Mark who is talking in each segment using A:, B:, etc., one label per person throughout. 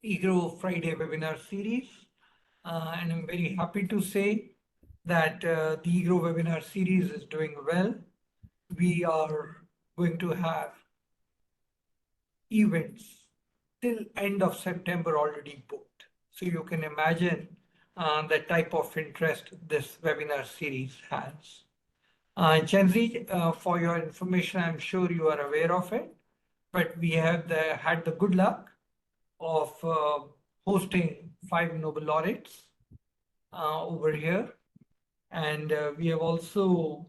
A: EGROW Friday webinar series. And I'm very happy to say that the EGROW webinar series is doing well. We are going to have events till end of September already booked. So you can imagine the type of interest this webinar series has. Chenzi, for your information, I'm sure you are aware of it, but we have had the good luck of hosting 5 Nobel laureates over here. And we have also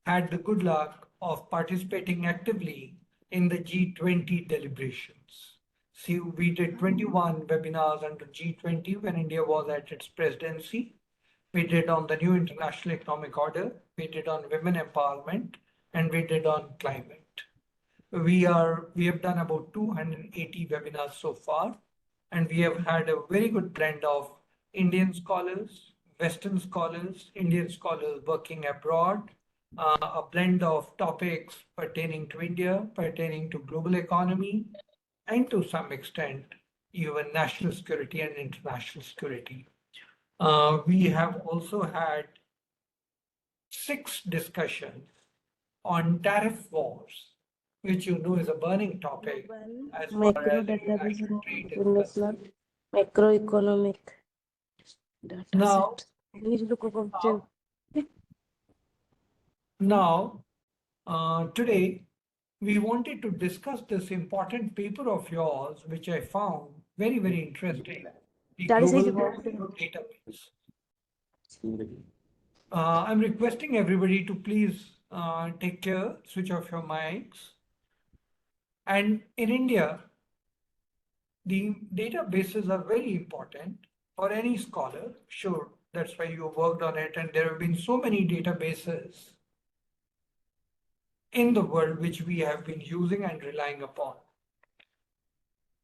A: had the good luck of participating actively in the G20 deliberations. See, we did 21 webinars under G20 when India was at its presidency. We did on the new international economic order, we did on women empowerment, and we did on climate. We have done about 280 webinars so far, and we have had a very good blend of Indian scholars, Western scholars, Indian scholars working abroad, a blend of topics pertaining to India, pertaining to global economy, and to some extent, even national security and international security. We have also had 6 discussions on tariff wars, which you know is a burning topic as far as international trade is concerned.
B: Macroeconomic data
A: Now,
B: set.
A: now, today, we wanted to discuss this important paper of yours, which I found very, very interesting, the
B: That is
A: global
B: it.
A: database. I'm requesting everybody to please take care, switch off your mics. And in India, the databases are very important for any scholar. Sure, that's why you worked on it. And there have been so many databases in the world which we have been using and relying upon.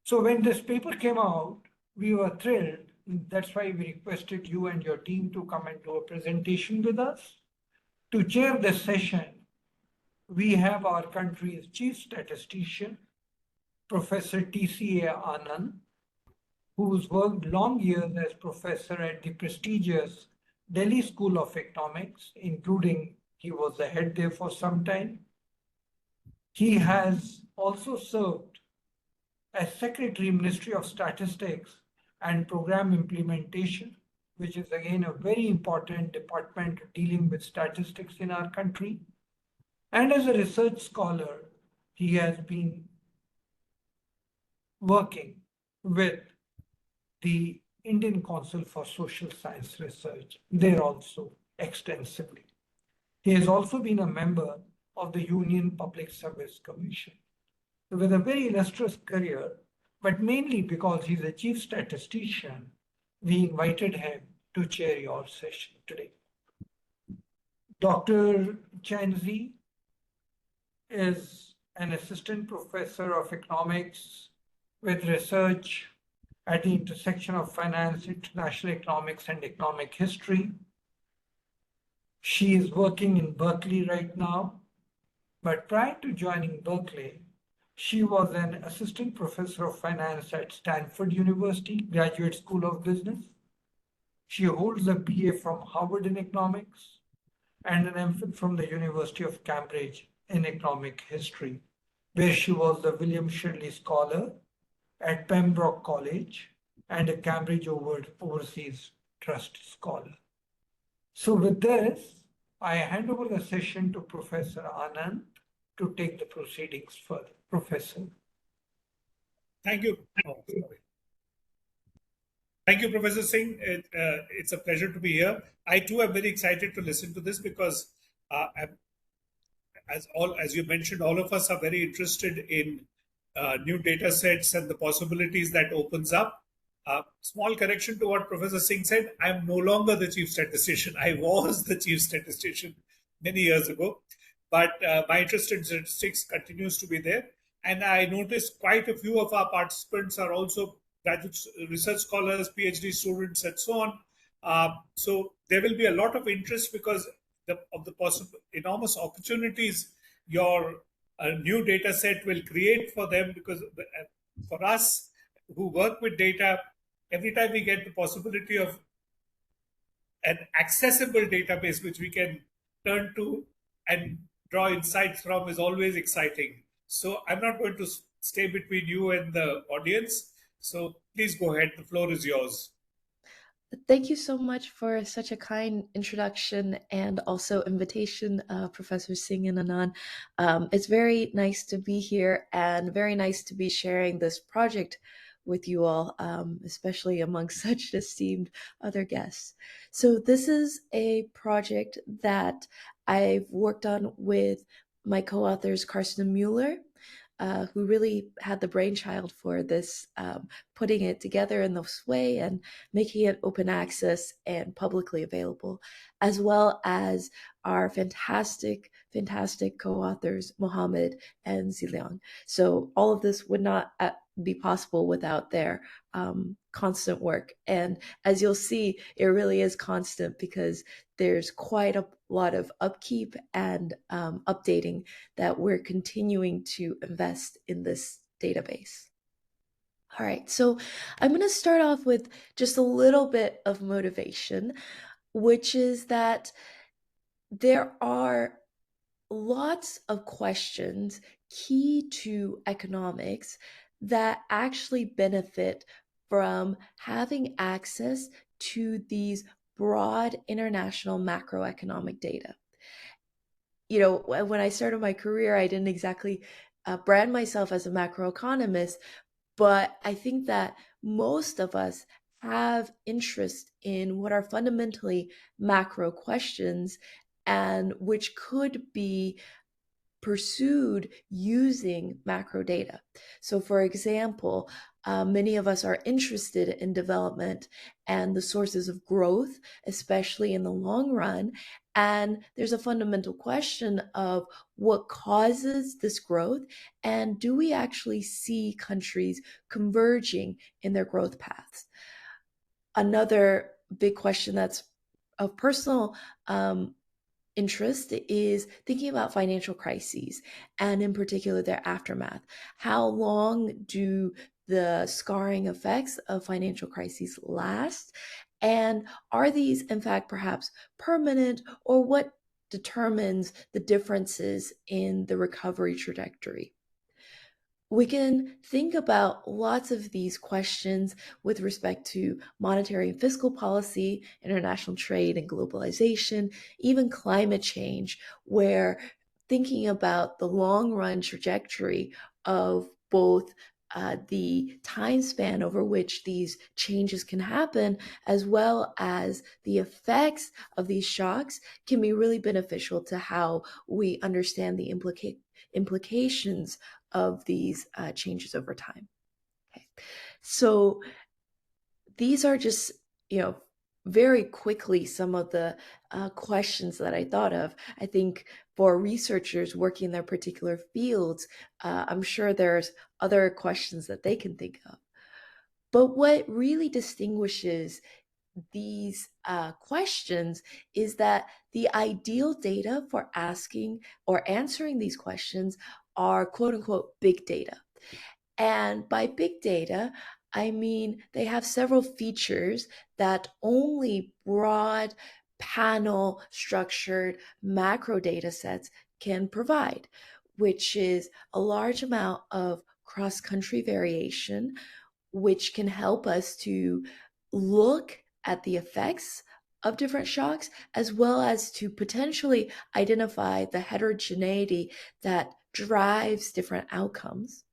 A: So when this paper came out, we were thrilled. That's why we requested you and your team to come and do a presentation with us. To chair this session, we have our country's chief statistician, Professor T.C.A. Anant, who's worked long years as professor at the prestigious Delhi School of Economics, including he was the head there for some time. He has also served as Secretary, Ministry of Statistics and Program Implementation, which is again a very important department dealing with statistics in our country. And as a research scholar, he has been working with the Indian Council for Social Science Research there also extensively. He has also been a member of the Union Public Service Commission. So with a very illustrious career, but mainly because he's a chief statistician, we invited him to chair your session today. Dr. Chenzi is an assistant professor of economics with research at the intersection of finance, international economics, and economic history. She is working in Berkeley right now, but prior to joining Berkeley, she was an assistant professor of finance at Stanford University, Graduate School of Business. She holds a BA from Harvard in economics and an MPhil from the University of Cambridge in economic history, where she was the William Shirley Scholar at Pembroke College and a Cambridge Overseas Trust Scholar. So with this, I hand over the session to Professor Anant to take the proceedings further. Professor.
C: Thank you. Thank you, Professor Singh. It's a pleasure to be here. I too am very excited to listen to this because, as you mentioned, all of us are very interested in new data sets and the possibilities that opens up. Small correction to what Professor Singh said. I'm no longer the chief statistician. I was the chief statistician many years ago, but my interest in statistics continues to be there. And I noticed quite a few of our participants are also graduate research scholars, PhD students, and so on. So there will be a lot of interest because of the possible enormous opportunities your new data set will create for them. Because for us, who work with data, every time we get the possibility of an accessible database which we can turn to and draw insights from is always exciting. So I'm not going to stay between you and the audience. So please go ahead. The floor is yours.
D: Thank you so much for such a kind introduction and also invitation, Professor Singh and Anand. It's very nice to be here and very nice to be sharing this project with you all, especially among such esteemed other guests. So this is a project that I've worked on with my co-authors, Carsten Mueller, who really had the brainchild for this, putting it together in this way and making it open access and publicly available, as well as our fantastic co-authors, Mohammed and Ziliang. So all of this would not be possible without their constant work. And as you'll see, it really is constant because there's quite a lot of upkeep and updating that we're continuing to invest in this database. All right, so I'm going to start off with just a little bit of motivation, which is that there are lots of questions key to economics that actually benefit from having access to these broad international macroeconomic data. You know, when I started my career, I didn't exactly brand myself as a macroeconomist, but I think that most of us have interest in what are fundamentally macro questions and which could be pursued using macro data. So, for example, many of us are interested in development and the sources of growth, especially in the long run. And there's a fundamental question of what causes this growth, and do we actually see countries converging in their growth paths? Another big question that's of personal interest is thinking about financial crises and in particular their aftermath. How long do the scarring effects of financial crises last? And are these in fact perhaps permanent, or what determines the differences in the recovery trajectory? We can think about lots of these questions with respect to monetary and fiscal policy, international trade and globalization, even climate change, where thinking about the long run trajectory of both the time span over which these changes can happen, as well as the effects of these shocks, can be really beneficial to how we understand the implications of these changes over time. Okay. So these are just, very quickly some of the questions that I thought of. I think for researchers working in their particular fields, I'm sure there's other questions that they can think of. But what really distinguishes these questions is that the ideal data for asking or answering these questions are quote unquote big data. And by big data, I mean they have several features that only broad panel structured macro data sets can provide, which is a large amount of cross-country variation, which can help us to look at the effects of different shocks, as well as to potentially identify the heterogeneity that drives different outcomes.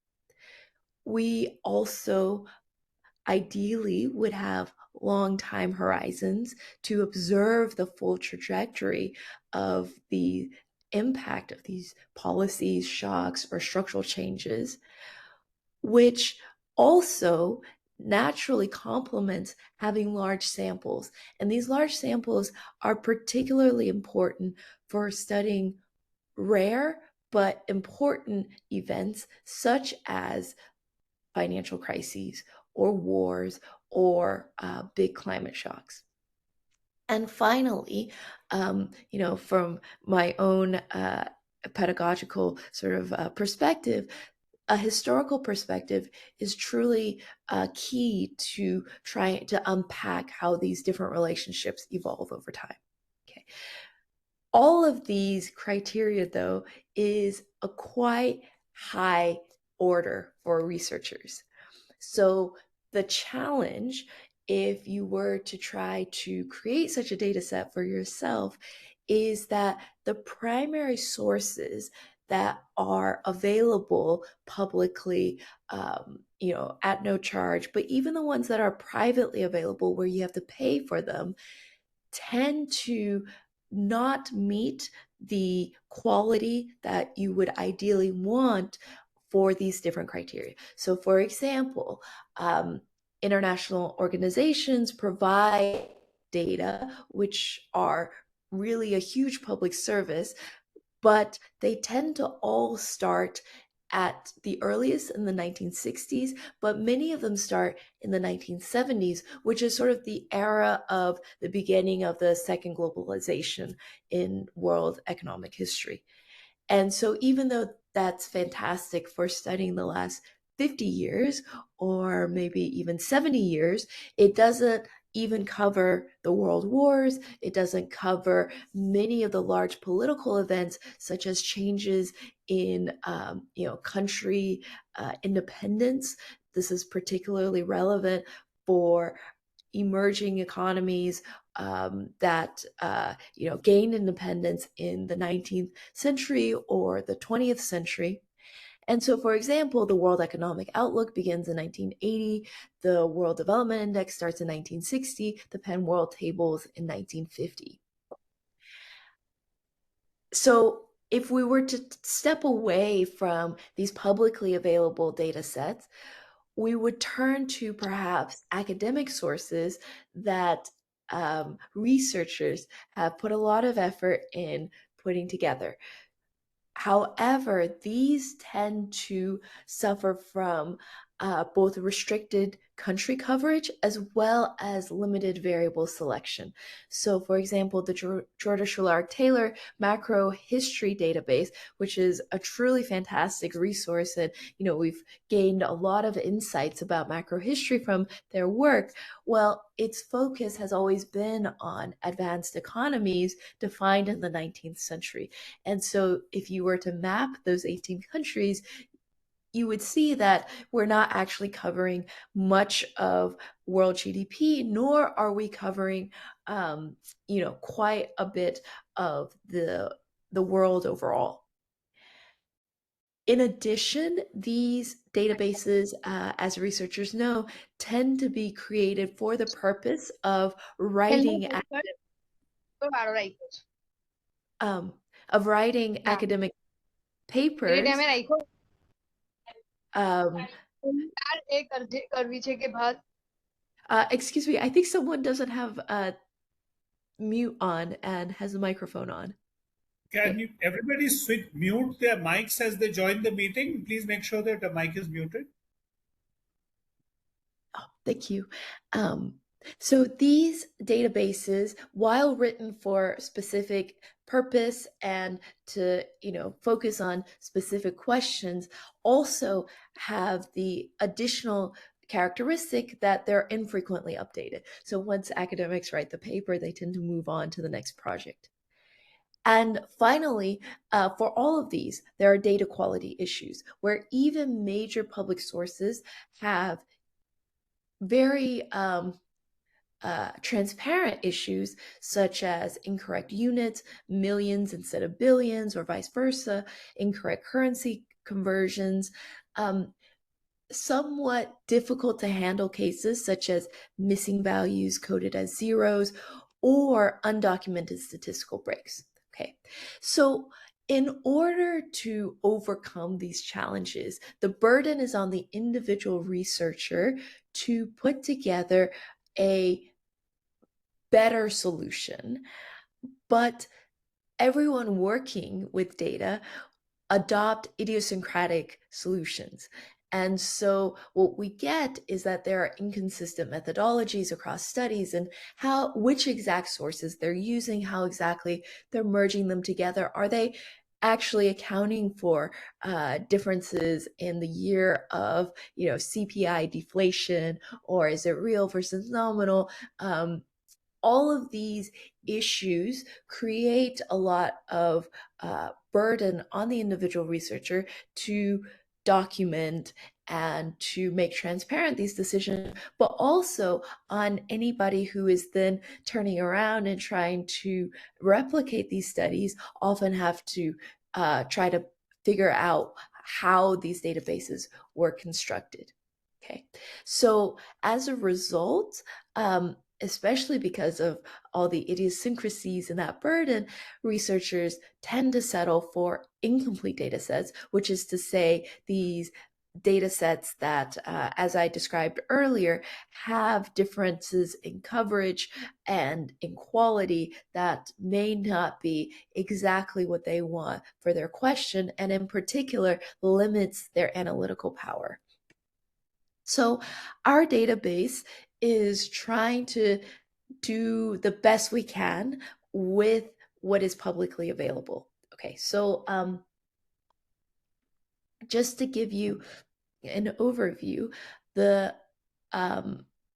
D: We also ideally would have long time horizons to observe the full trajectory of the impact of these policies, shocks, or structural changes, which also naturally complements having large samples. And these large samples are particularly important for studying rare but important events such as financial crises or wars or big climate shocks. And finally, from my own pedagogical sort of perspective, a historical perspective is truly key to trying to unpack how these different relationships evolve over time. Okay. All of these criteria, though, is a quite high order for researchers. So the challenge, if you were to try to create such a data set for yourself, is that the primary sources that are available publicly, at no charge, but even the ones that are privately available where you have to pay for them, tend to not meet the quality that you would ideally want for these different criteria. So, for example, international organizations provide data which are really a huge public service, but they tend to all start at the earliest in the 1960s, but many of them start in the 1970s, which is sort of the era of the beginning of the second globalization in world economic history. And so even though that's fantastic for studying the last 50 years or maybe even 70 years, it doesn't even cover the world wars. It doesn't cover many of the large political events, such as changes in, country independence. This is particularly relevant for emerging economies that gained independence in the 19th century or the 20th century. And so, for example, the World Economic Outlook begins in 1980, the World Development Index starts in 1960, the Penn World Tables in 1950. So if we were to step away from these publicly available data sets, we would turn to perhaps academic sources that researchers have put a lot of effort in putting together. However, these tend to suffer from both restricted country coverage as well as limited variable selection. So, for example, the Georgia Shular-Taylor Macro History Database, which is a truly fantastic resource, and we've gained a lot of insights about macro history from their work. Well, its focus has always been on advanced economies defined in the 19th century. And so if you were to map those 18 countries, you would see that we're not actually covering much of world GDP, nor are we covering, quite a bit of the world overall. In addition, these databases, as researchers know, tend to be created for the purpose of writing academic papers. Excuse me, I think someone doesn't have mute on and has the microphone on.
C: Can you everybody mute their mics as they join the meeting? Please make sure that the mic is muted.
D: Oh, thank you. So these databases, while written for specific purpose and to focus on specific questions, also have the additional characteristic that they're infrequently updated. So once academics write the paper, they tend to move on to the next project. And finally, for all of these, there are data quality issues where even major public sources have very transparent issues such as incorrect units, millions instead of billions, or vice versa, incorrect currency conversions, somewhat difficult to handle cases such as missing values coded as zeros or undocumented statistical breaks. Okay, so in order to overcome these challenges, the burden is on the individual researcher to put together a better solution, but everyone working with data adopt idiosyncratic solutions. And so what we get is that there are inconsistent methodologies across studies and which exact sources they're using, how exactly they're merging them together. Are they actually accounting for differences in the year of, CPI deflation, or is it real versus nominal? All of these issues create a lot of burden on the individual researcher to document and to make transparent these decisions, but also on anybody who is then turning around and trying to replicate these studies, often have to try to figure out how these databases were constructed. Okay, so as a result, especially because of all the idiosyncrasies and that burden, researchers tend to settle for incomplete data sets, which is to say these data sets that, as I described earlier, have differences in coverage and in quality that may not be exactly what they want for their question, and in particular limits their analytical power. So our database is trying to do the best we can with what is publicly available. Okay, so just to give you an overview, the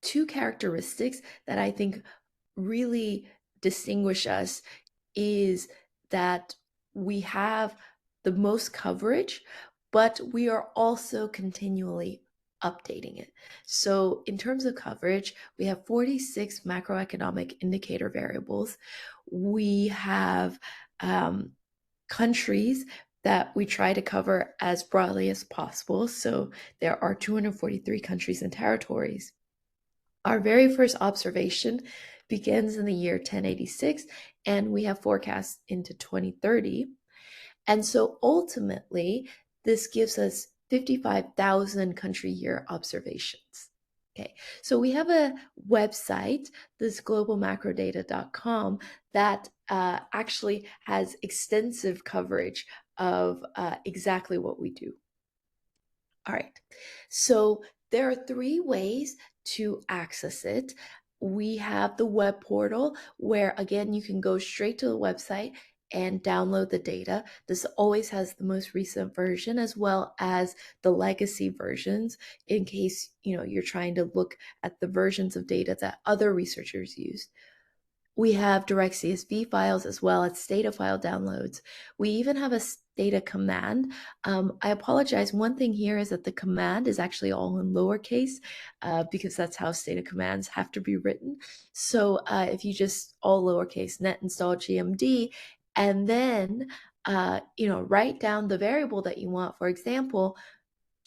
D: two characteristics that I think really distinguish us is that we have the most coverage, but we are also continually updating it. So in terms of coverage, we have 46 macroeconomic indicator variables. We have countries that we try to cover as broadly as possible. So there are 243 countries and territories. Our very first observation begins in the year 1086, and we have forecasts into 2030. And so ultimately, this gives us 55,000 country year observations. Okay, so we have a website, this globalmacrodata.com, that actually has extensive coverage of exactly what we do. All right, so there are 3 ways to access it. We have the web portal, where again, you can go straight to the website and download the data. This always has the most recent version as well as the legacy versions in case you're trying to look at the versions of data that other researchers use. We have direct CSV files as well as data file downloads. We even have a data command. I apologize. One thing here is that the command is actually all in lowercase because that's how data commands have to be written. So if you just all lowercase net install GMD and then write down the variable that you want, for example,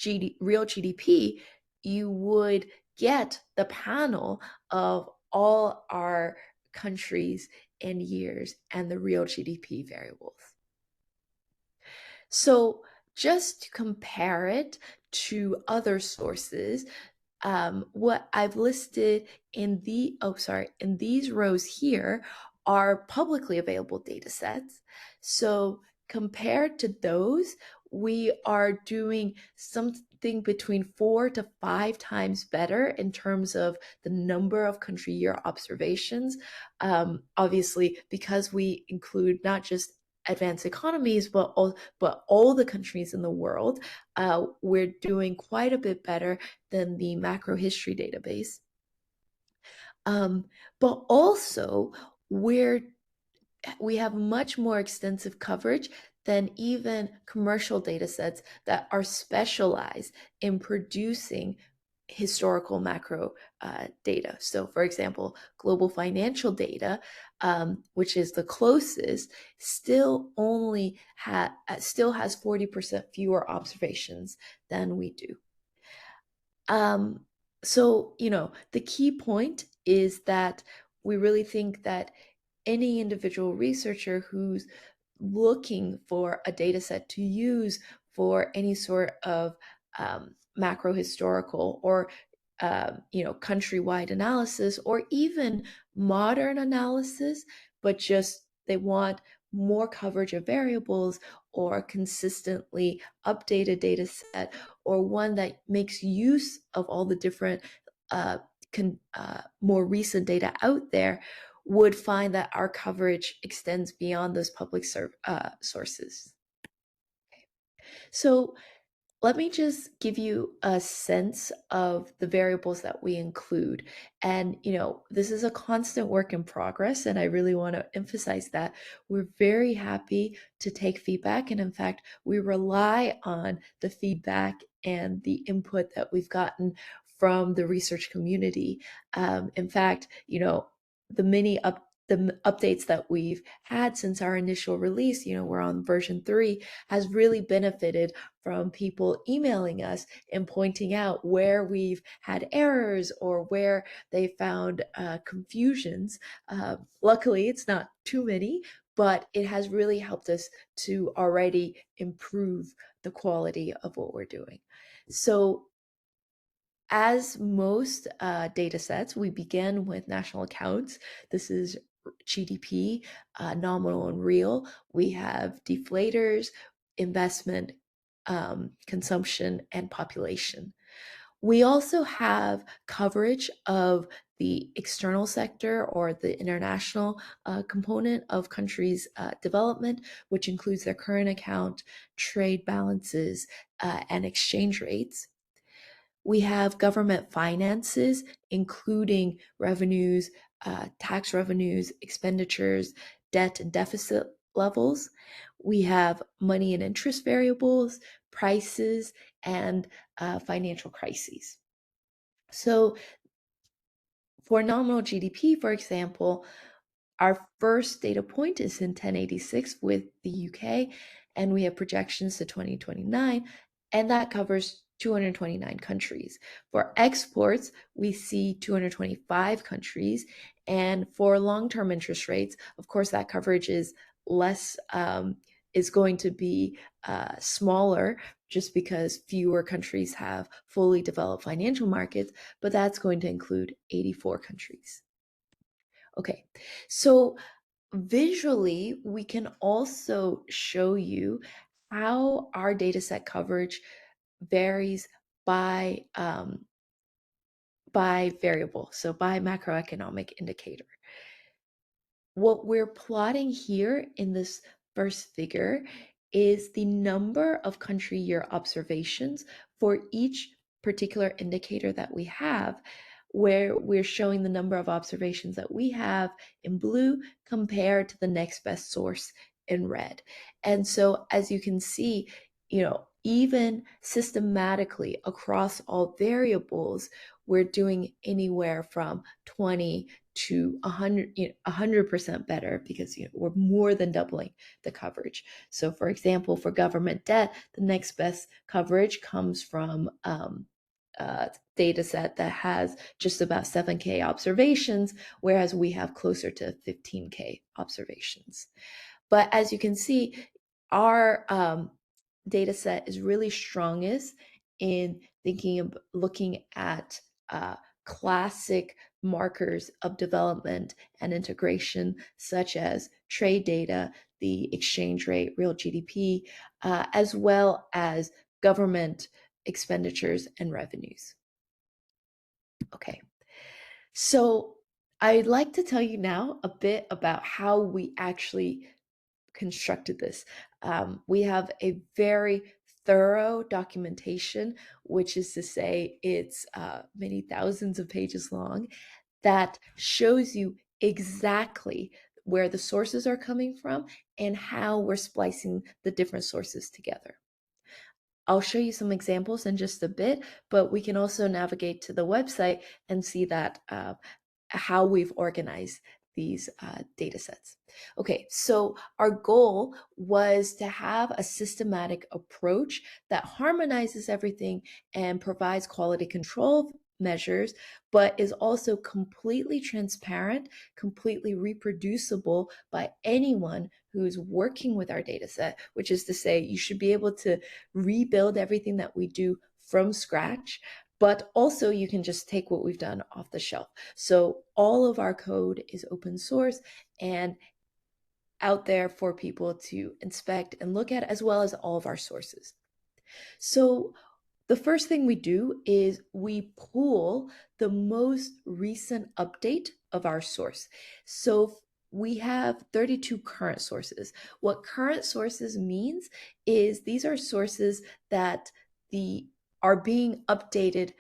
D: real GDP, you would get the panel of all our countries and years and the real GDP variables. So just to compare it to other sources, what I've listed in these rows here are publicly available data sets. So compared to those, we are doing something between 4 to 5 times better in terms of the number of country year observations. Obviously, because we include not just advanced economies, but all the countries in the world, we're doing quite a bit better than the macro history database. But also, we have much more extensive coverage than even commercial data sets that are specialized in producing historical macro data. So for example, global financial data, which is the closest, still has 40% fewer observations than we do. So, the key point is that we really think that any individual researcher who's looking for a data set to use for any sort of macro historical or countrywide analysis or even modern analysis, but just they want more coverage of variables or consistently updated data set, or one that makes use of all the different more recent data out there, would find that our coverage extends beyond those public sources. So let me just give you a sense of the variables that we include. And, this is a constant work in progress. And I really want to emphasize that we're very happy to take feedback. And in fact, we rely on the feedback and the input that we've gotten from the research community. In fact, the updates that we've had since our initial release, we're on version 3, has really benefited from people emailing us and pointing out where we've had errors or where they found confusions. Luckily, it's not too many, but it has really helped us to already improve the quality of what we're doing. So as most data sets, we begin with national accounts. This is GDP, nominal and real. We have deflators, investment, consumption, and population. We also have coverage of the external sector or the international component of countries' development, which includes their current account, trade balances, and exchange rates. We have government finances, including revenues, tax revenues, expenditures, debt and deficit levels. We have money and interest variables, prices, and financial crises. So for nominal GDP, for example, our first data point is in 1086 with the UK, and we have projections to 2029, and that covers 229 countries. For exports, we see 225 countries, and for long-term interest rates, of course, that coverage is less, is going to be smaller just because fewer countries have fully developed financial markets, but that's going to include 84 countries. Okay, so visually, we can also show you how our dataset coverage varies by variable, so by macroeconomic indicator. What we're plotting here in this first figure is the number of country year observations for each particular indicator that we have, where we're showing the number of observations that we have in blue compared to the next best source in red. And so as you can see, even systematically across all variables, we're doing anywhere from 20 to 100% better because we're more than doubling the coverage. So for example, for government debt, the next best coverage comes from a data set that has just about 7K observations, whereas we have closer to 15K observations. But as you can see, our data set is really strongest in looking at classic markers of development and integration, such as trade data, the exchange rate, real GDP, as well as government expenditures and revenues. Okay, so I'd like to tell you now a bit about how we actually constructed this. We have a very thorough documentation, which is to say it's many thousands of pages long, that shows you exactly where the sources are coming from and how we're splicing the different sources together. I'll show you some examples in just a bit, but we can also navigate to the website and see that how we've organized these data sets. Okay, so our goal was to have a systematic approach that harmonizes everything and provides quality control measures, but is also completely transparent, completely reproducible by anyone who's working with our data set, which is to say you should be able to rebuild everything that we do from scratch, but also you can just take what we've done off the shelf. So all of our code is open source and out there for people to inspect and look at, as well as all of our sources. So the first thing we do is we pull the most recent update of our source. So we have 32 current sources. What current sources means is these are sources that are being updated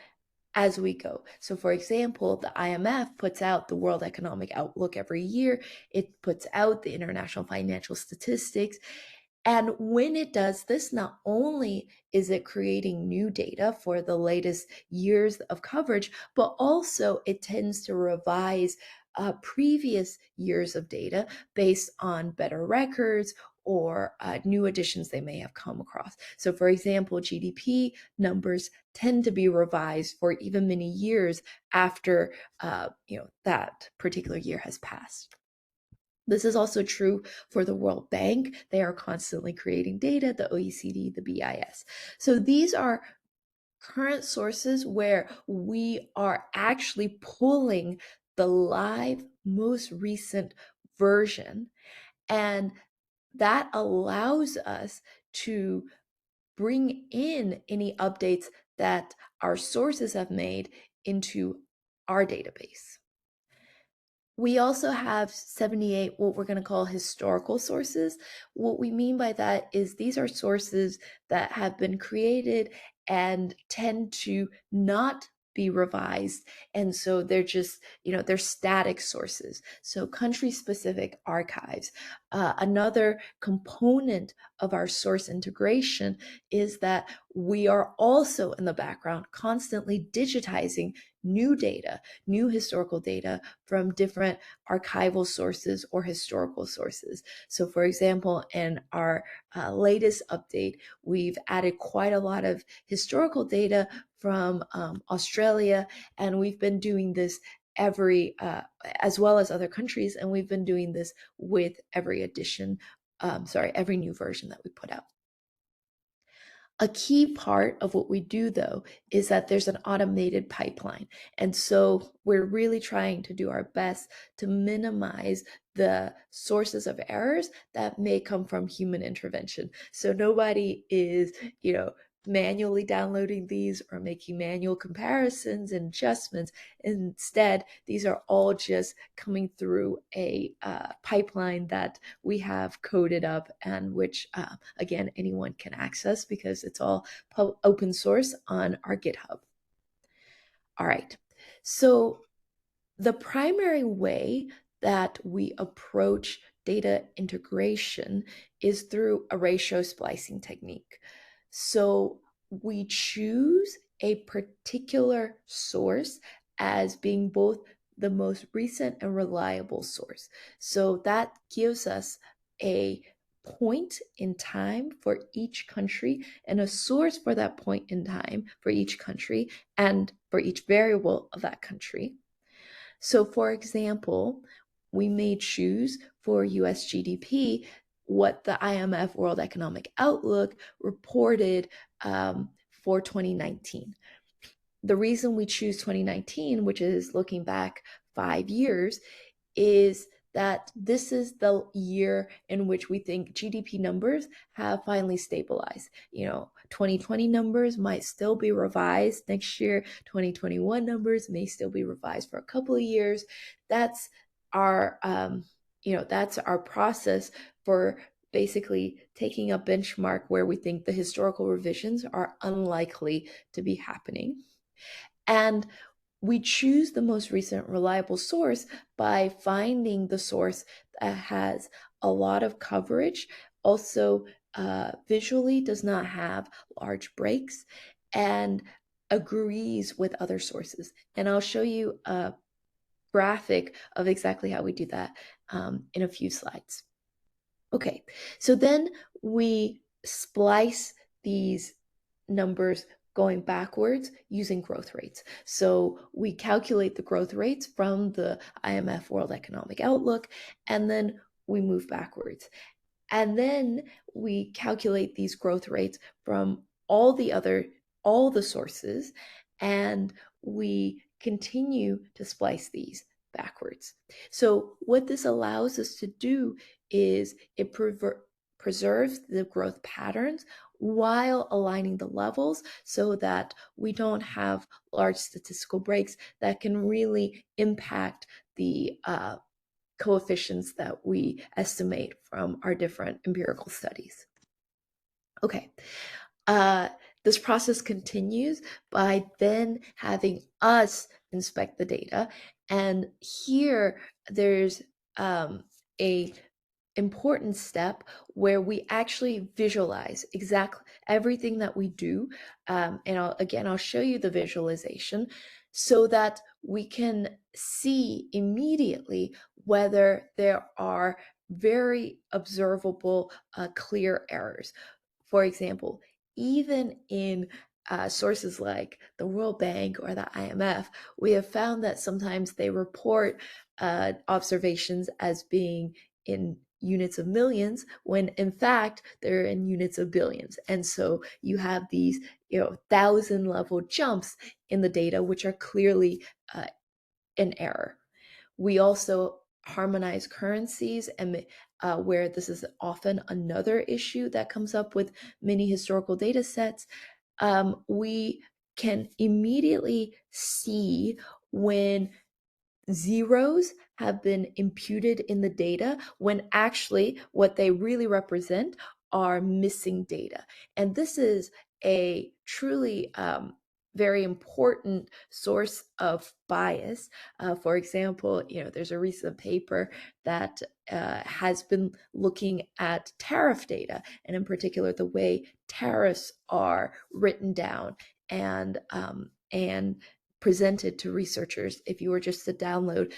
D: as we go. So for example, the IMF puts out the World Economic Outlook every year. It puts out the International Financial Statistics. And when it does this, not only is it creating new data for the latest years of coverage, but also it tends to revise previous years of data based on better records or new additions they may have come across. So for example, GDP numbers tend to be revised for even many years after that particular year has passed. This is also true for the World Bank. They are constantly creating data, the OECD, the BIS. So these are current sources where we are actually pulling the live, most recent version, and that allows us to bring in any updates that our sources have made into our database. We also have 78 what we're going to call historical sources. What we mean by that is these are sources that have been created and tend to not be revised. And so they're just, they're static sources. So country specific archives. Another component of our source integration is that we are also in the background constantly digitizing new data, new historical data from different archival sources or historical sources. So for example, in our latest update, we've added quite a lot of historical data from Australia, and we've been doing this as well as other countries, and we've been doing this with every every new version that we put out. A key part of what we do, though, is that there's an automated pipeline. And so we're really trying to do our best to minimize the sources of errors that may come from human intervention. So nobody is, manually downloading these or making manual comparisons and adjustments. Instead, these are all just coming through a pipeline that we have coded up, and which, again, anyone can access because it's all open source on our GitHub. All right, so the primary way that we approach data integration is through a ratio splicing technique. So we choose a particular source as being both the most recent and reliable source. So that gives us a point in time for each country and a source for that point in time for each country and for each variable of that country. So for example, we may choose for US GDP what the IMF World Economic Outlook reported for 2019. The reason we choose 2019, which is looking back 5 years, is that this is the year in which we think GDP numbers have finally stabilized. 2020 numbers might still be revised next year. 2021 numbers may still be revised for a couple of years. That's our process for basically taking a benchmark where we think the historical revisions are unlikely to be happening. And we choose the most recent reliable source by finding the source that has a lot of coverage, also visually does not have large breaks, and agrees with other sources. And I'll show you a graphic of exactly how we do that in a few slides. Okay, so then we splice these numbers going backwards using growth rates. So we calculate the growth rates from the IMF World Economic Outlook, and then we move backwards. And then we calculate these growth rates from all the sources, and we continue to splice these backwards. So what this allows us to do is it preserves the growth patterns while aligning the levels so that we don't have large statistical breaks that can really impact the coefficients that we estimate from our different empirical studies. Okay. This process continues by then having us inspect the data. And here there's a important step where we actually visualize exactly everything that we do. And I'll show you the visualization so that we can see immediately whether there are very observable, clear errors. For example, even in sources like the World Bank or the IMF, we have found that sometimes they report observations as being in units of millions when in fact they're in units of billions. And so you have these 1,000 level jumps in the data, which are clearly an error. We also harmonize currencies, and where this is often another issue that comes up with many historical data sets, we can immediately see when zeros have been imputed in the data when actually what they really represent are missing data. And this is a truly very important source of bias. For example, there's a recent paper that has been looking at tariff data, and in particular the way tariffs are written down and presented to researchers if you were just to download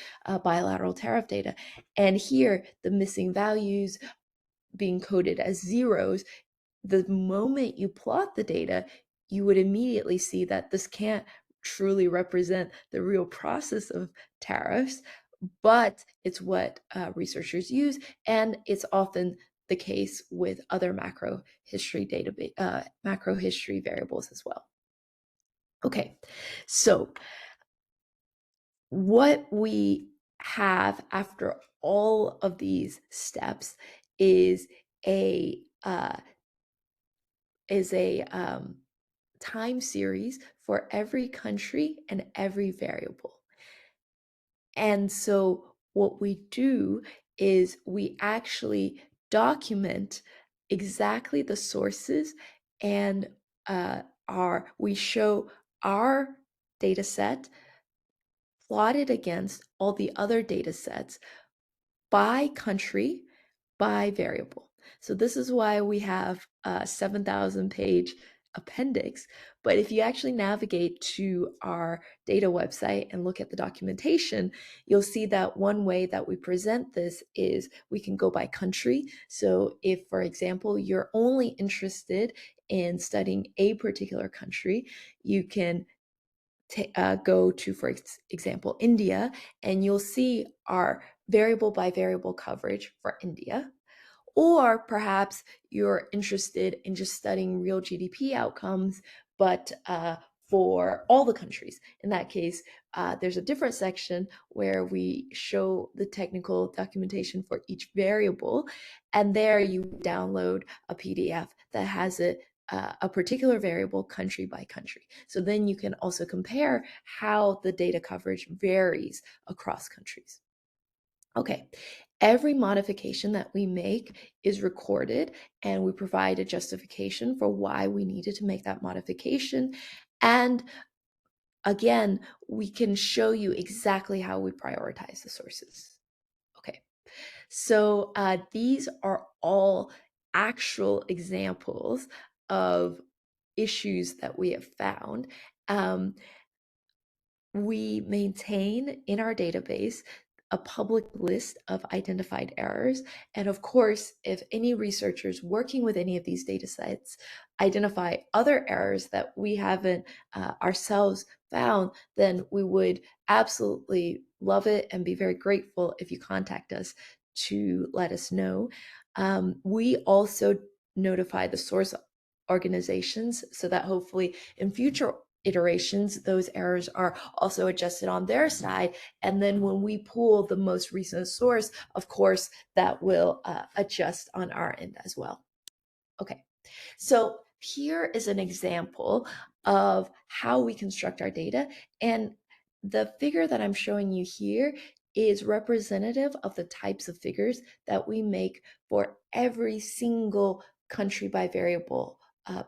D: bilateral tariff data. And here, the missing values being coded as zeros, the moment you plot the data, you would immediately see that this can't truly represent the real process of tariffs, but it's what researchers use, and it's often the case with other macro history variables as well. Okay, so what we have after all of these steps is a time series for every country and every variable. And so what we do is we actually document exactly the sources, and we show our data set plotted against all the other data sets by country, by variable. So this is why we have a 7,000 page appendix. But if you actually navigate to our data website and look at the documentation, you'll see that one way that we present this is we can go by country. So if, for example, you're only interested in studying a particular country, you can go to, for example, India, and you'll see our variable by variable coverage for India. Or perhaps you're interested in just studying real GDP outcomes, but for all the countries. In that case, there's a different section where we show the technical documentation for each variable, and there you download a PDF that has a particular variable country by country. So then you can also compare how the data coverage varies across countries. Okay, every modification that we make is recorded, and we provide a justification for why we needed to make that modification. And again, we can show you exactly how we prioritize the sources. Okay, so these are all actual examples of issues that we have found. We maintain in our database a public list of identified errors. And of course, if any researchers working with any of these data sets identify other errors that we haven't ourselves found, then we would absolutely love it and be very grateful if you contact us to let us know. We also notify the source organizations so that hopefully in future iterations, those errors are also adjusted on their side. And then when we pull the most recent source, of course, that will adjust on our end as well. Okay, so here is an example of how we construct our data. And the figure that I'm showing you here is representative of the types of figures that we make for every single country by variable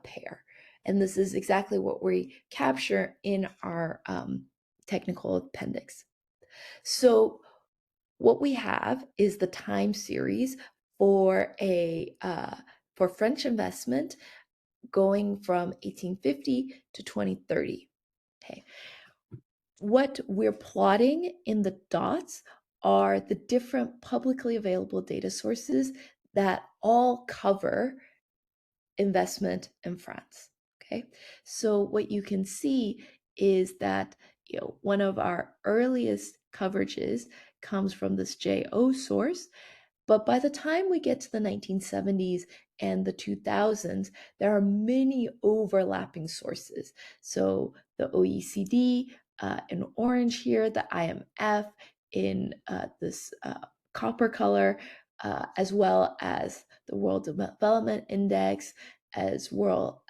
D: pair. And this is exactly what we capture in our technical appendix. So what we have is the time series for for French investment going from 1850 to 2030. Okay. What we're plotting in the dots are the different publicly available data sources that all cover investment in France. Okay, so what you can see is that one of our earliest coverages comes from this JO source, but by the time we get to the 1970s and the 2000s, there are many overlapping sources. So the OECD in orange here, the IMF in this copper color, as well as the World Development Index, as well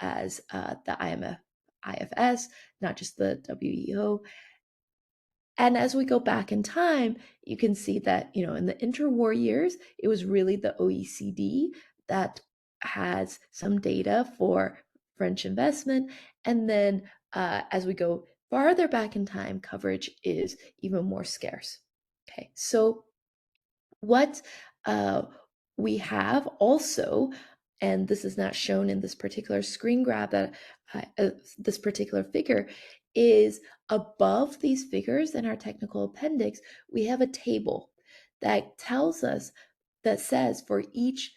D: as the IFS, not just the WEO. And as we go back in time, you can see that, in the interwar years, it was really the OECD that has some data for French investment. And then as we go farther back in time, coverage is even more scarce. Okay, so what we have also, and this is not shown in this particular screen grab, that this particular figure, is above these figures in our technical appendix, we have a table that tells us, that says for each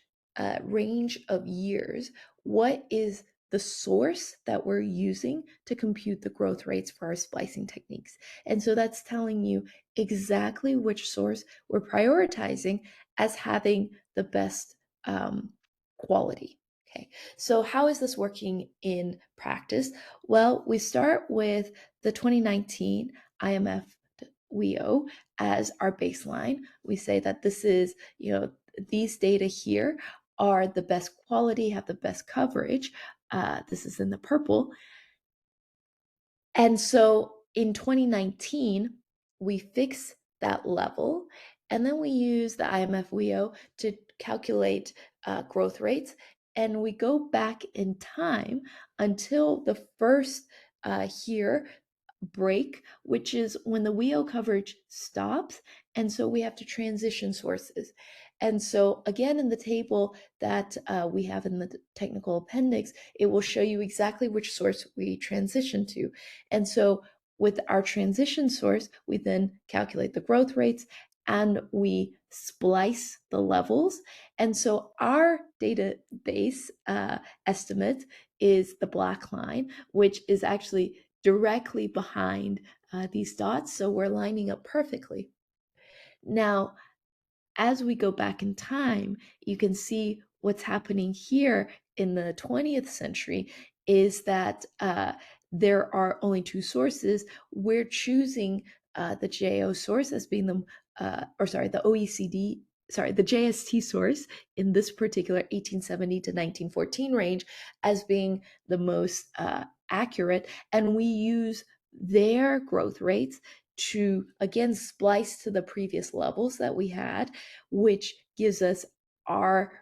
D: range of years, what is the source that we're using to compute the growth rates for our splicing techniques. And so that's telling you exactly which source we're prioritizing as having the best quality. Okay, so how is this working in practice? Well, we start with the 2019 IMF WEO as our baseline. We say that this is, these data here are the best quality, have the best coverage. This is in the purple. And so in 2019, we fix that level, and then we use the IMF WEO to calculate growth rates, and we go back in time until the first here break, which is when the WEO coverage stops, and so we have to transition sources. And so again, in the table that we have in the technical appendix, it will show you exactly which source we transition to. And so with our transition source, we then calculate the growth rates and we splice the levels. And so our database estimate is the black line, which is actually directly behind these dots. So we're lining up perfectly. Now, as we go back in time, you can see what's happening here in the 20th century is that there are only two sources. We're choosing the JO source as being the OECD, the JST source in this particular 1870 to 1914 range as being the most accurate. And we use their growth rates to, again, splice to the previous levels that we had, which gives us our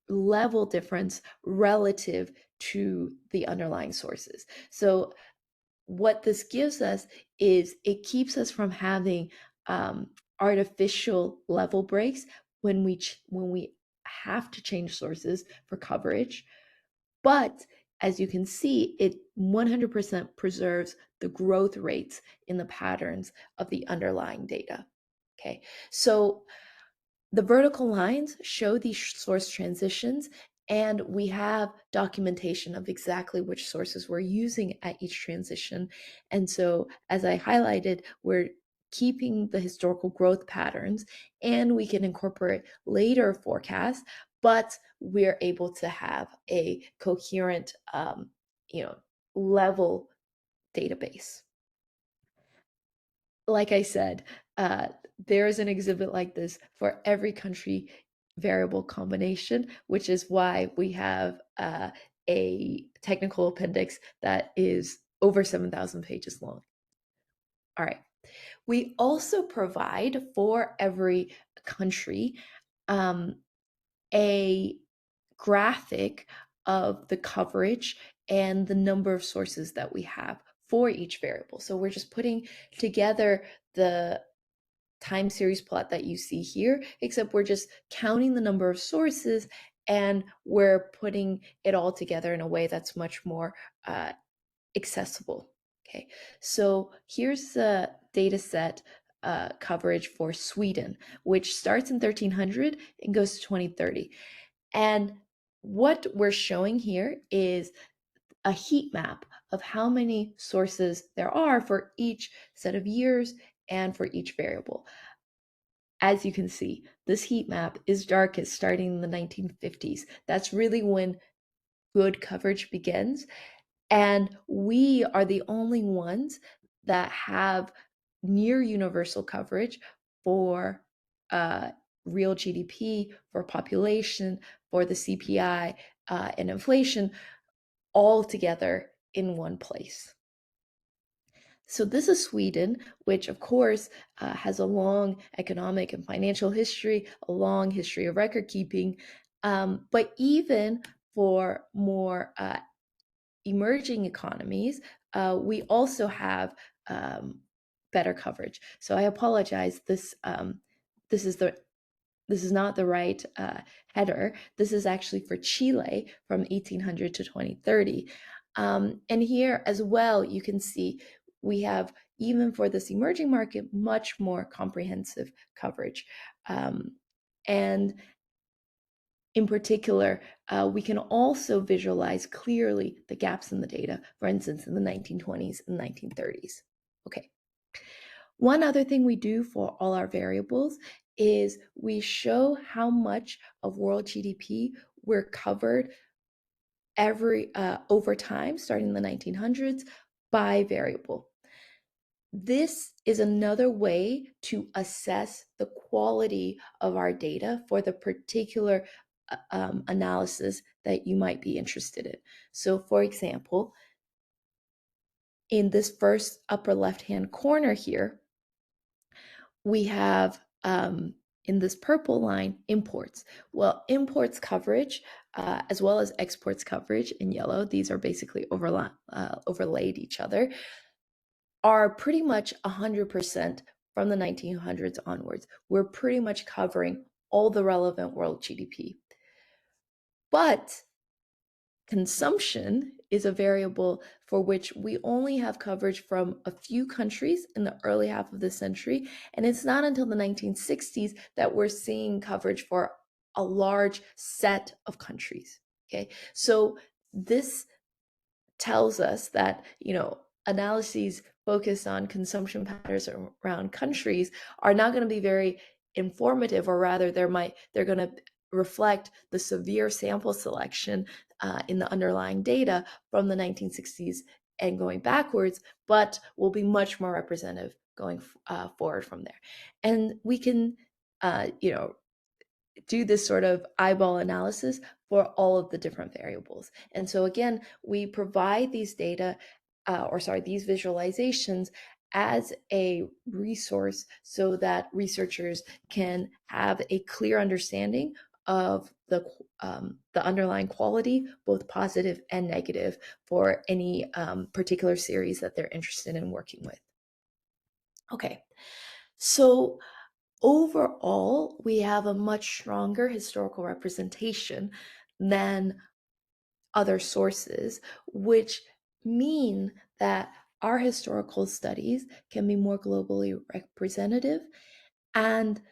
D: level difference relative to the underlying sources. So what this gives us is it keeps us from having artificial level breaks when we have to change sources for coverage. But as you can see, it 100% preserves the growth rates in the patterns of the underlying data. Okay, so the vertical lines show these source transitions, and we have documentation of exactly which sources we're using at each transition. And so, as I highlighted, we're keeping the historical growth patterns, and we can incorporate later forecasts, but we're able to have a coherent, level database. Like I said, there is an exhibit like this for every country variable combination, which is why we have a technical appendix that is over 7,000 pages long. All right. We also provide for every country a graphic of the coverage and the number of sources that we have for each variable. So we're just putting together the time series plot that you see here, except we're just counting the number of sources and we're putting it all together in a way that's much more accessible. Okay, so here's the data set coverage for Sweden, which starts in 1300 and goes to 2030. And what we're showing here is a heat map of how many sources there are for each set of years and for each variable. As you can see, this heat map is darkest starting in the 1950s. That's really when good coverage begins. And we are the only ones that have near universal coverage for real GDP, for population, for the CPI, and inflation, all together in one place. So this is Sweden, which of course has a long economic and financial history, a long history of record keeping. But even for more emerging economies, we also have better coverage. So I apologize. This is not the right header. This is actually for Chile from 1800 to 2030. And here as well, you can see we have, even for this emerging market, much more comprehensive coverage. And in particular, we can also visualize clearly the gaps in the data, for instance, in the 1920s and 1930s. Okay. One other thing we do for all our variables is we show how much of world GDP we're covered over time, starting in the 1900s, by variable. This is another way to assess the quality of our data for the particular analysis that you might be interested in. So for example, in this first upper left-hand corner here, we have in this purple line, imports. Well, imports coverage, as well as exports coverage in yellow, these are basically overlaid each other, are pretty much 100% from the 1900s onwards. We're pretty much covering all the relevant world GDP. But consumption is a variable for which we only have coverage from a few countries in the early half of the century. And it's not until the 1960s that we're seeing coverage for a large set of countries. Okay, so this tells us that, analyses focused on consumption patterns around countries are not going to be very informative, or rather they're going to reflect the severe sample selection in the underlying data from the 1960s and going backwards, but will be much more representative going forward from there. And we can, do this sort of eyeball analysis for all of the different variables. And so again, we provide these data, these visualizations as a resource so that researchers can have a clear understanding of the underlying quality, both positive and negative, for any particular series that they're interested in working with. Okay, so overall, we have a much stronger historical representation than other sources, which mean that our historical studies can be more globally representative, and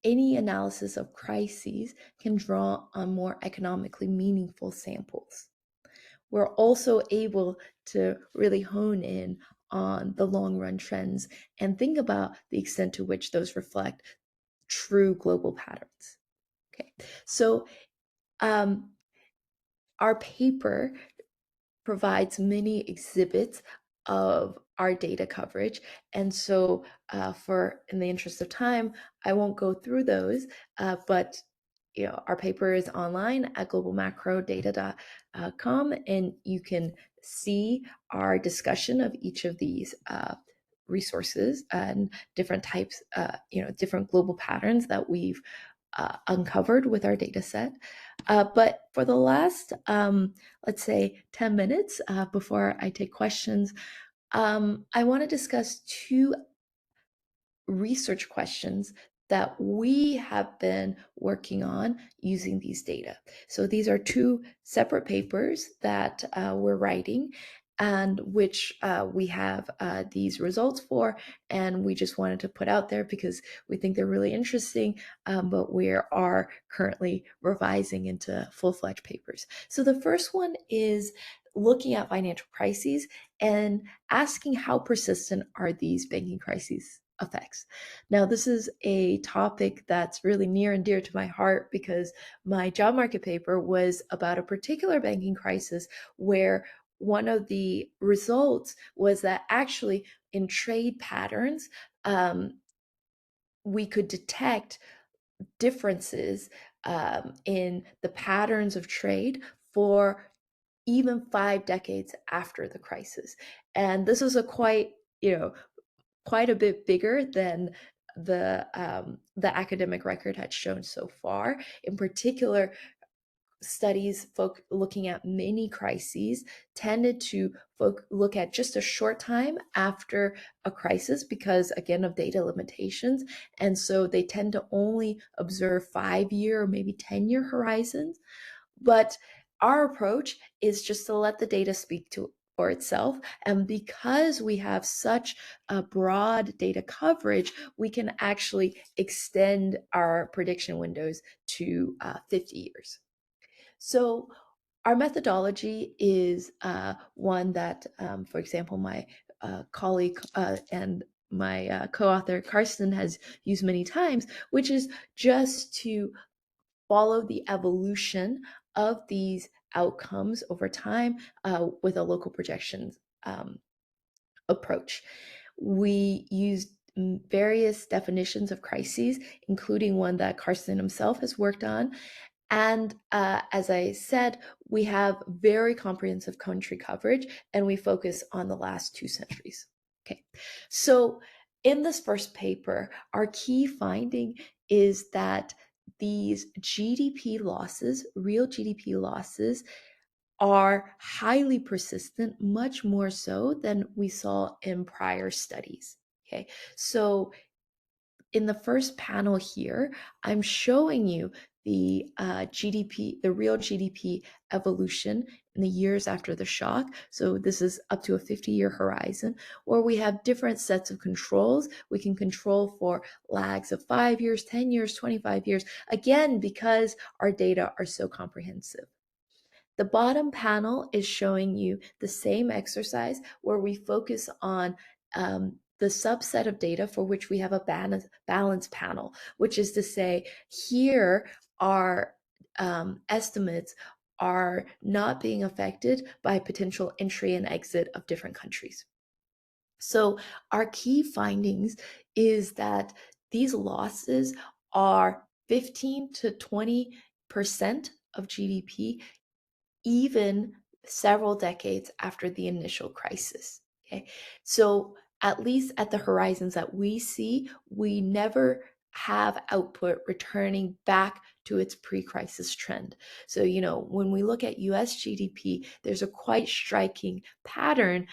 D: any analysis of crises can draw on more economically meaningful samples. We're also able to really hone in on the long run trends and think about the extent to which those reflect true global patterns. Okay, so our paper provides many exhibits of our data coverage, and so in the interest of time, I won't go through those, but our paper is online at globalmacrodata.com, and you can see our discussion of each of these resources and different types, different global patterns that we've uncovered with our data set. But for the last, let's say, 10 minutes before I take questions, I want to discuss two research questions that we have been working on using these data. So these are two separate papers that we're writing and which we have these results for, and we just wanted to put out there because we think they're really interesting, but we are currently revising into full-fledged papers. So the first one is looking at financial crises and asking how persistent are these banking crises effects. Now, this is a topic that's really near and dear to my heart because my job market paper was about a particular banking crisis where one of the results was that actually in trade patterns, we could detect differences in the patterns of trade for even 5 decades after the crisis. And this was a quite a bit bigger than the academic record had shown so far. In particular, studies looking at mini crises tended to look at just a short time after a crisis because, again, of data limitations. And so they tend to only observe 5-year or maybe 10-year horizons. But our approach is just to let the data speak for itself. And because we have such a broad data coverage, we can actually extend our prediction windows to 50 years. So our methodology is one that, for example, my colleague and my co-author Karsten has used many times, which is just to follow the evolution of these outcomes over time with a local projections approach. We used various definitions of crises, including one that Karsten himself has worked on. And as I said, we have very comprehensive country coverage, and we focus on the last 2 centuries. Okay, so in this first paper, our key finding is that these GDP losses, real GDP losses, are highly persistent, much more so than we saw in prior studies. Okay, so in the first panel here, I'm showing you the GDP, the real GDP evolution in the years after the shock. So this is up to a 50-year horizon where we have different sets of controls. We can control for lags of 5 years, 10 years, 25 years, again, because our data are so comprehensive. The bottom panel is showing you the same exercise where we focus on the subset of data for which we have a balance panel, which is to say here our estimates are not being affected by potential entry and exit of different countries. So our key findings is that these losses are 15 to 20% of GDP even several decades after the initial crisis. Okay, so at least at the horizons that we see, we never have output returning back to its pre-crisis trend. So, when we look at US GDP, there's a quite striking pattern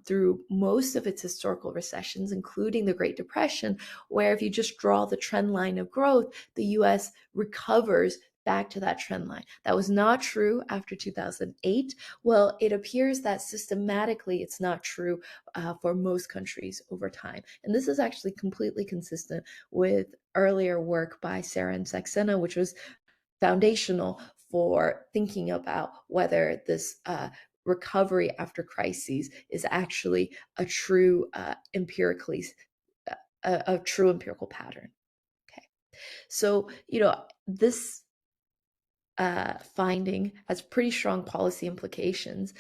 D: through most of its historical recessions, including the Great Depression, where if you just draw the trend line of growth, the US recovers back to that trend line. That was not true after 2008. Well, it appears that systematically it's not true for most countries over time. And this is actually completely consistent with earlier work by Sarah and Saxena, which was foundational for thinking about whether this recovery after crises is actually a true empirical pattern. Okay, so this finding has pretty strong policy implications.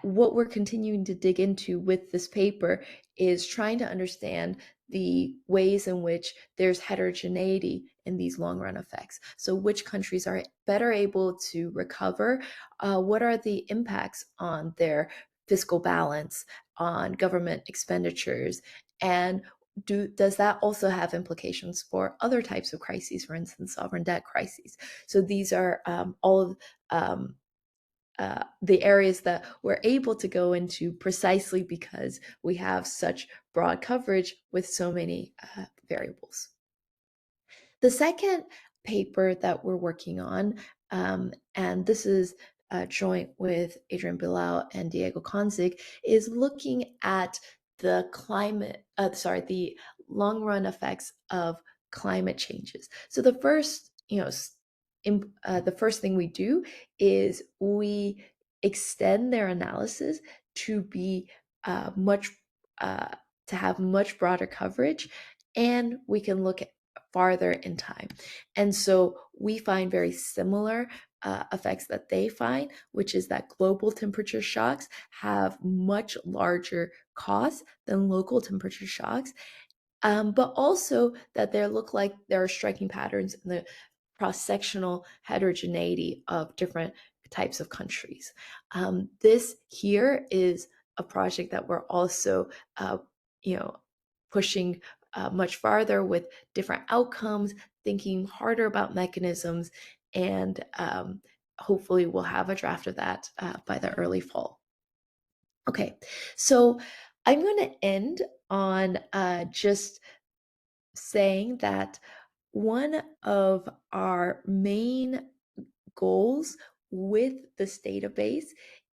D: What we're continuing to dig into with this paper is trying to understand the ways in which there's heterogeneity in these long run effects. So which countries are better able to recover? What are the impacts on their fiscal balance, on government expenditures, and does that also have implications for other types of crises, for instance, sovereign debt crises? So these are all of the areas that we're able to go into precisely because we have such broad coverage with so many variables. The second paper that we're working on, and this is joint with Adrian Bilal and Diego Konzig, is looking at the the long run effects of climate changes. So the first, the first thing we do is we extend their analysis to be much to have much broader coverage, and we can look at farther in time. And so we find very similar effects that they find, which is that global temperature shocks have much larger costs than local temperature shocks, but also that there look like there are striking patterns in the cross-sectional heterogeneity of different types of countries. This here is a project that we're also, pushing much farther with different outcomes, thinking harder about mechanisms, and hopefully we'll have a draft of that by the early fall. Okay, so I'm going to end on just saying that one of our main goals with this database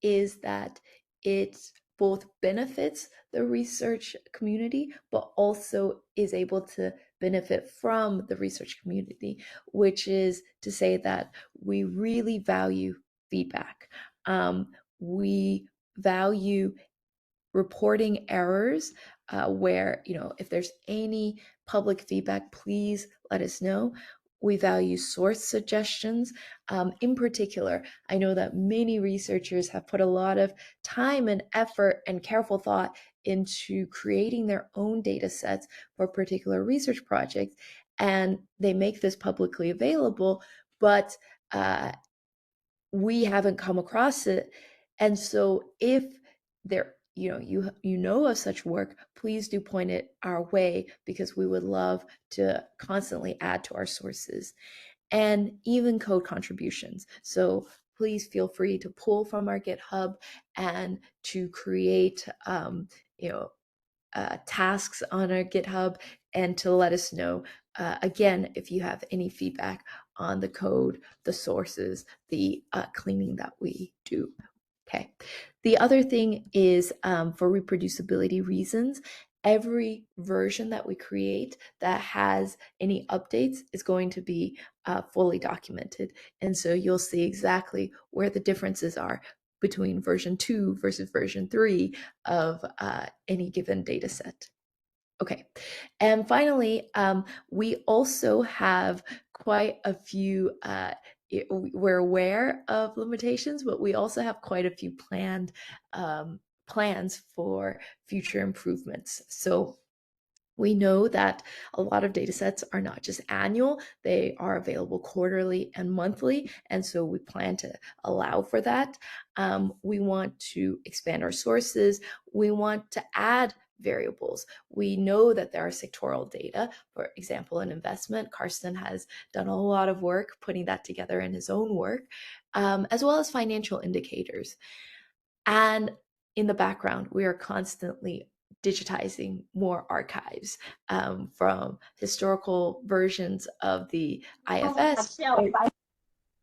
D: is that it both benefits the research community, but also is able to benefit from the research community, which is to say that we really value feedback. We value reporting errors where, if there's any public feedback, please let us know. We value source suggestions. In particular, I know that many researchers have put a lot of time and effort and careful thought into creating their own data sets for particular research projects, and they make this publicly available, but we haven't come across it. And so if there you know of such work, please do point it our way, because we would love to constantly add to our sources, and even code contributions. So please feel free to pull from our GitHub and to create tasks on our GitHub, and to let us know again if you have any feedback on the code, the sources, the cleaning that we do. Okay. The other thing is for reproducibility reasons, every version that we create that has any updates is going to be fully documented. And so you'll see exactly where the differences are between version 2 versus version 3 of any given data set. Okay, and finally, we also have quite a few, we're aware of limitations, but we also have quite a few plans for future improvements. So we know that a lot of data sets are not just annual, they are available quarterly and monthly, and so we plan to allow for that. We want to expand our sources. We want to add variables. We know that there are sectoral data, for example, in investment. Karsten has done a lot of work putting that together in his own work, as well as financial indicators. And in the background, we are constantly digitizing more archives from historical versions of the IFS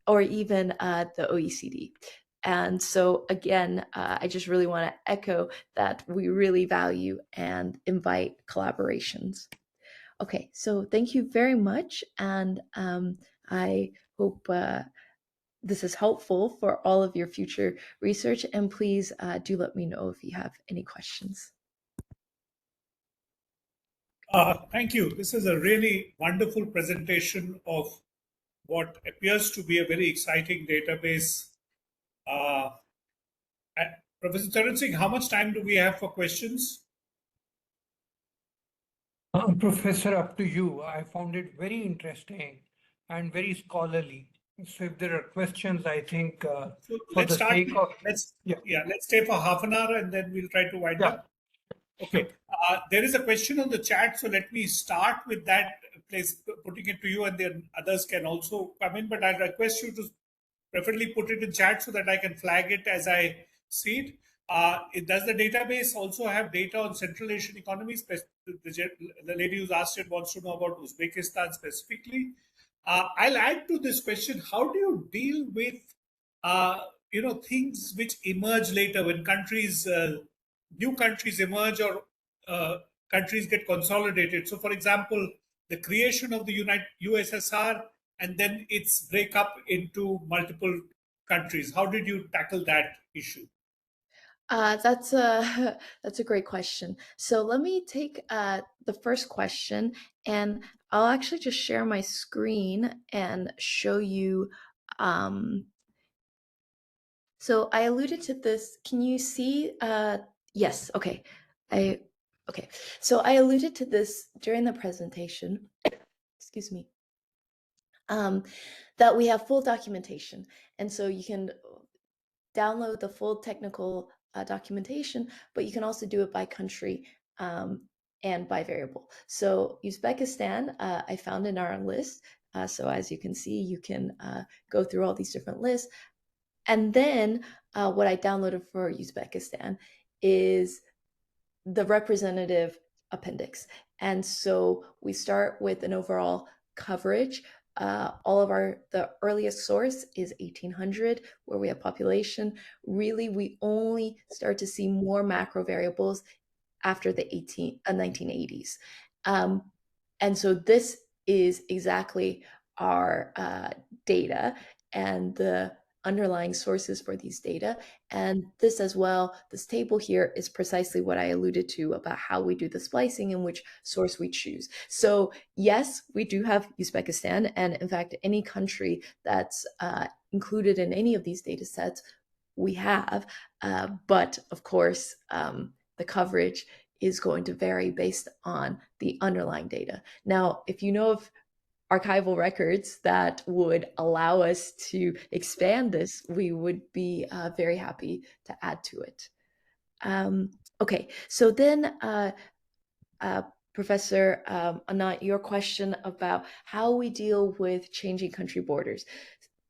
D: or even the OECD. And so again, I just really want to echo that we really value and invite collaborations. Okay, so thank you very much. And I hope this is helpful for all of your future research. And please do let me know if you have any questions.
C: Thank you. This is a really wonderful presentation of what appears to be a very exciting database. Professor Charan Singh, how much time do we have for questions?
A: Professor, up to you. I found it very interesting and very scholarly. So if there are questions, I think
C: So
A: for
C: let's
A: the
C: start.
A: sake of,
C: Let's
A: yeah,
C: let's stay for half an hour and then we'll try to wind
A: yeah,
C: up. Okay. There is a question on the chat, so let me start with that place, putting it to you, and then others can also come in. But I request you to preferably put it in chat so that I can flag it as I see it. Does the database also have data on Central Asian economies? The lady who's asked it wants to know about Uzbekistan specifically. I'll add to this question: how do you deal with uh, things which emerge later when new countries emerge, or countries get consolidated? So, for example, the creation of the USSR and then its breakup into multiple countries. How did you tackle that issue?
D: That's a that's a great question. So let me take the first question, and I'll actually just share my screen and show you. So I alluded to this. Can you see? Yes. Okay. I okay. So I alluded to this during the presentation. Excuse me. That we have full documentation, and so you can download the full technical documentation, but you can also do it by country and by variable. So Uzbekistan, I found in our list. So as you can see, you can go through all these different lists. And then what I downloaded for Uzbekistan is the representative appendix. And so we start with an overall coverage. All of the earliest source is 1800, where we have population. Really, we only start to see more macro variables after the 1980s. And so this is exactly our data and the underlying sources for these data. And this as well, this table here is precisely what I alluded to about how we do the splicing and which source we choose. So yes, we do have Uzbekistan, and in fact, any country that's included in any of these data sets, we have. But of course, the coverage is going to vary based on the underlying data. Now, if you know of archival records that would allow us to expand this, we would be very happy to add to it. Okay, so then Professor Anant, your question about how we deal with changing country borders.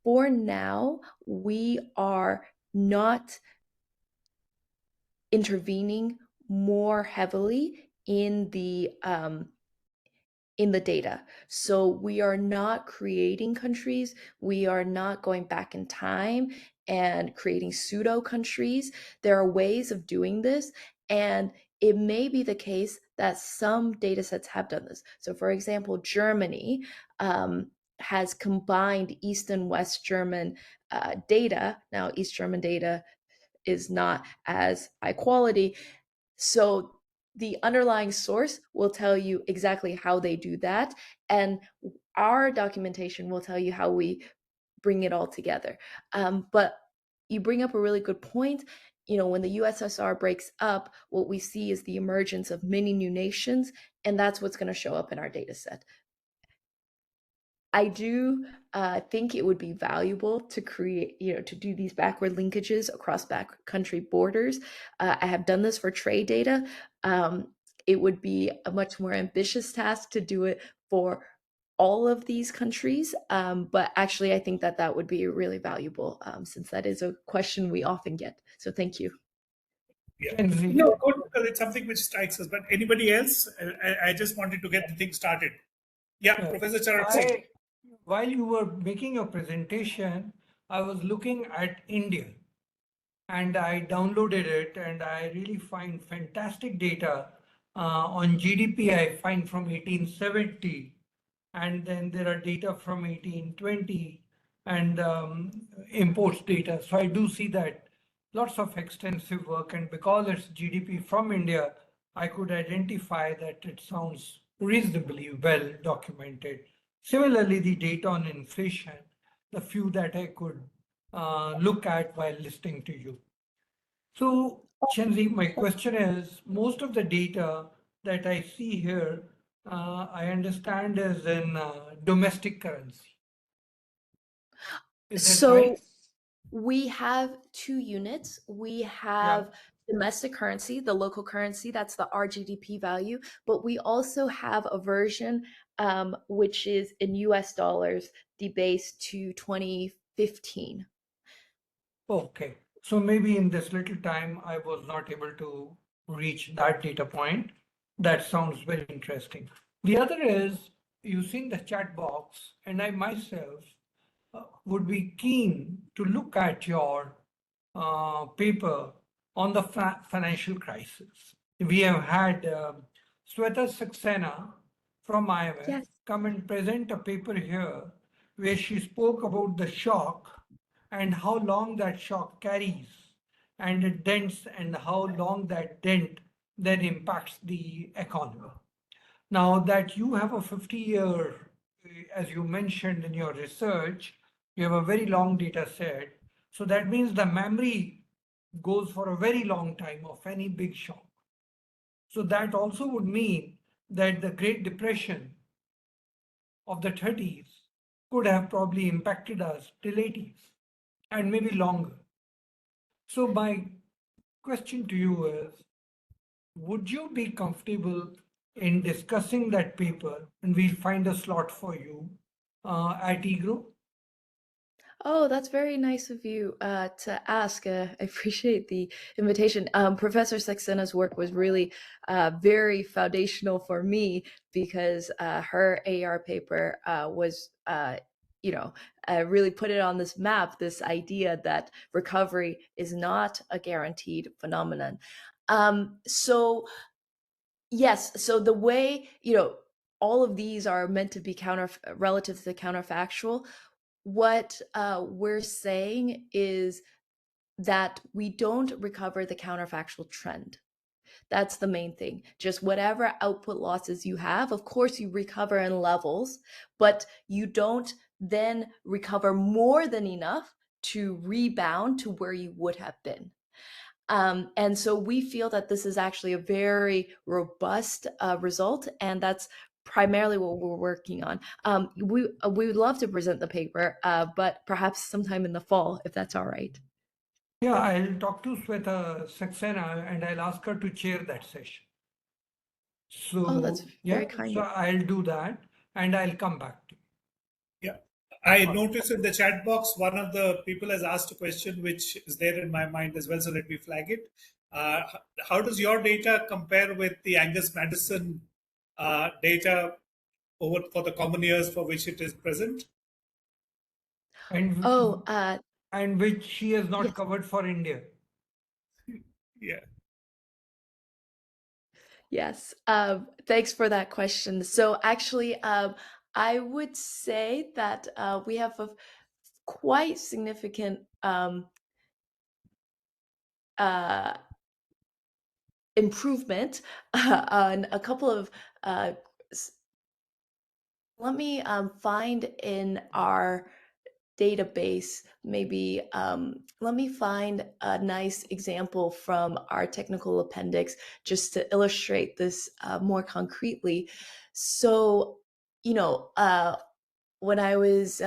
D: For now, we are not intervening more heavily in the data. So we are not creating countries. We are not going back in time and creating pseudo countries. There are ways of doing this, and it may be the case that some data sets have done this. So for example, Germany has combined East and West German data. Now, East German data is not as high quality. So the underlying source will tell you exactly how they do that. And our documentation will tell you how we bring it all together. But you bring up a really good point. When the USSR breaks up, what we see is the emergence of many new nations, and that's what's going to show up in our data set. I do think it would be valuable to create, to do these backward linkages across country borders. I have done this for trade data. It would be a much more ambitious task to do it for all of these countries. But actually, I think that would be really valuable since that is a question we often get. So thank you.
C: Yeah.
A: Chenzi.
C: No, good, because it's something which strikes us. But anybody else? I just wanted to get the thing started. Yeah,
A: Yeah.
C: Professor Charat Singh.
A: While you were making your presentation, I was looking at India and I downloaded it, and I really find fantastic data on GDP. I find from 1870, and then there are data from 1820 and imports data. So I do see that lots of extensive work, and because it's GDP from India, I could identify that it sounds reasonably well documented. Similarly, the data on inflation, the few that I could look at while listening to you. So, Chenzi, my question is, most of the data that I see here, I understand is in domestic currency. Is that
D: So
A: right?
D: we have two units. We have domestic currency, the local currency, that's the RGDP value, but we also have a version which is in US dollars, debased to 2015.
A: Okay. So maybe in this little time, I was not able to reach that data point. That sounds very interesting. The other is using the chat box, and I myself would be keen to look at your paper on the financial crisis. We have had Sweta Saxena from IMF
D: Yes.
A: come and present a paper here where she spoke about the shock and how long that shock carries and it dents and how long that dent then impacts the economy. Now that you have a 50-year, as you mentioned in your research, you have a very long data set. So that means the memory goes for a very long time of any big shock. So that also would mean that the Great Depression of the 30s could have probably impacted us till 80s and maybe longer. So my question to you is, would you be comfortable in discussing that paper and we'll find a slot for you at EGROW?
D: Oh, that's very nice of you to ask. I appreciate the invitation. Professor Saxena's work was really very foundational for me because her AR paper was, really put it on this map, this idea that recovery is not a guaranteed phenomenon. So, yes, so the way, all of these are meant to be relative to the counterfactual. What we're saying is that we don't recover the counterfactual trend. That's the main thing. Just whatever output losses you have, of course, you recover in levels, but you don't then recover more than enough to rebound to where you would have been. And so we feel that this is actually a very robust result, and that's primarily what we're working on. We would love to present the paper, but perhaps sometime in the fall, if that's all right.
A: Yeah, I'll talk to Sweta Saxena and I'll ask her to chair that session.
D: Oh, that's
A: So,
D: very
A: yeah,
D: kind
A: so
D: of you.
A: I'll do that and I'll come back to you.
C: Yeah. I noticed in the chat box, one of the people has asked a question which is there in my mind as well. So let me flag it. How does your data compare with the Angus Madison data over for the common years for which it is present?
D: Oh,
A: And which she has not
D: yes.
A: covered for India.
C: Yeah.
D: Yes. Thanks for that question. So actually, I would say that we have a quite significant uh, improvement on a couple of let me find in our database, maybe let me find a nice example from our technical appendix just to illustrate this more concretely. So, when I was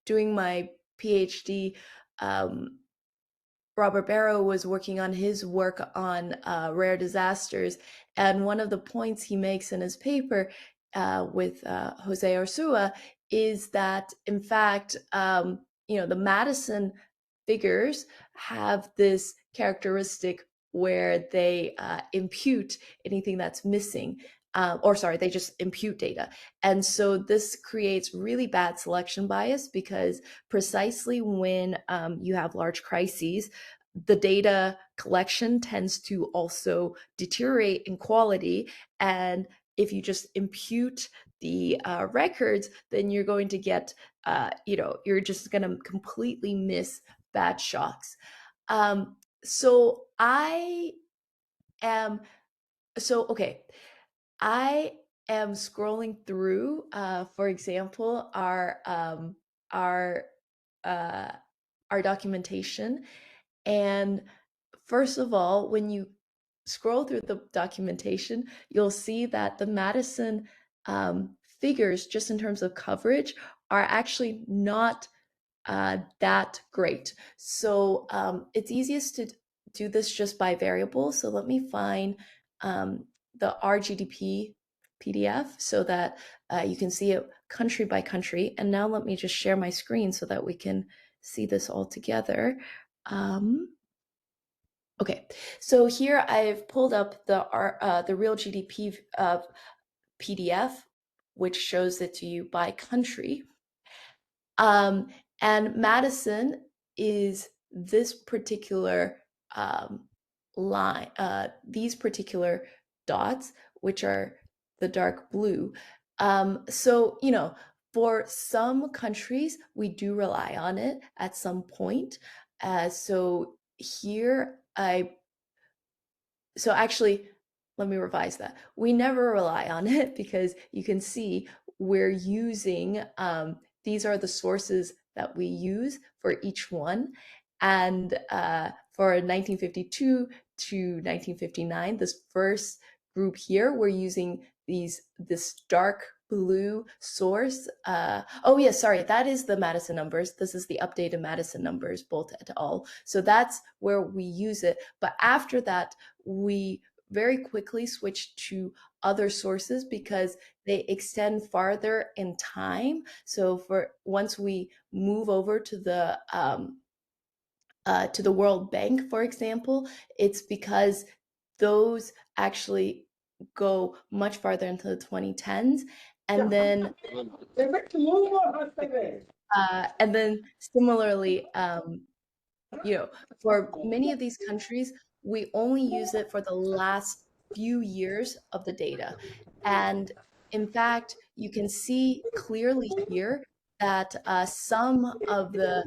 D: doing my PhD, Robert Barrow was working on his work on rare disasters. And one of the points he makes in his paper with Jose Ursua is that, in fact, the Madison figures have this characteristic where they impute anything that's missing. They just impute data. And so this creates really bad selection bias because precisely when you have large crises, the data collection tends to also deteriorate in quality. And if you just impute the records, then you're going to get, you're just going to completely miss bad shocks. So I am, okay. I am scrolling through, for example, our uh, our documentation, and first of all, when you scroll through the documentation, you'll see that the Madison figures, just in terms of coverage, are actually not that great. So it's easiest to do this just by variable. So let me find the RGDP PDF so that you can see it country by country. And now let me just share my screen so that we can see this all together. Okay, so here I've pulled up the real GDP PDF, which shows it to you by country. And Madison is this particular line, these particular dots, which are the dark blue. So, you know, for some countries, we do rely on it at some point. So here so actually, let me revise that. We never rely on it because you can see we're using, these are the sources that we use for each one. And for 1952 to 1959, this first group here, we're using this dark blue source. Oh yeah, sorry, that is the Madison numbers. This is the updated Madison numbers, both et al. So that's where we use it. But after that, we very quickly switched to other sources because they extend farther in time. So for once we move over to the World Bank, for example, it's because those actually go much farther into the 2010s, and then similarly, you know, for many of these countries, we only use it for the last few years of the data. And in fact, you can see clearly here that some of the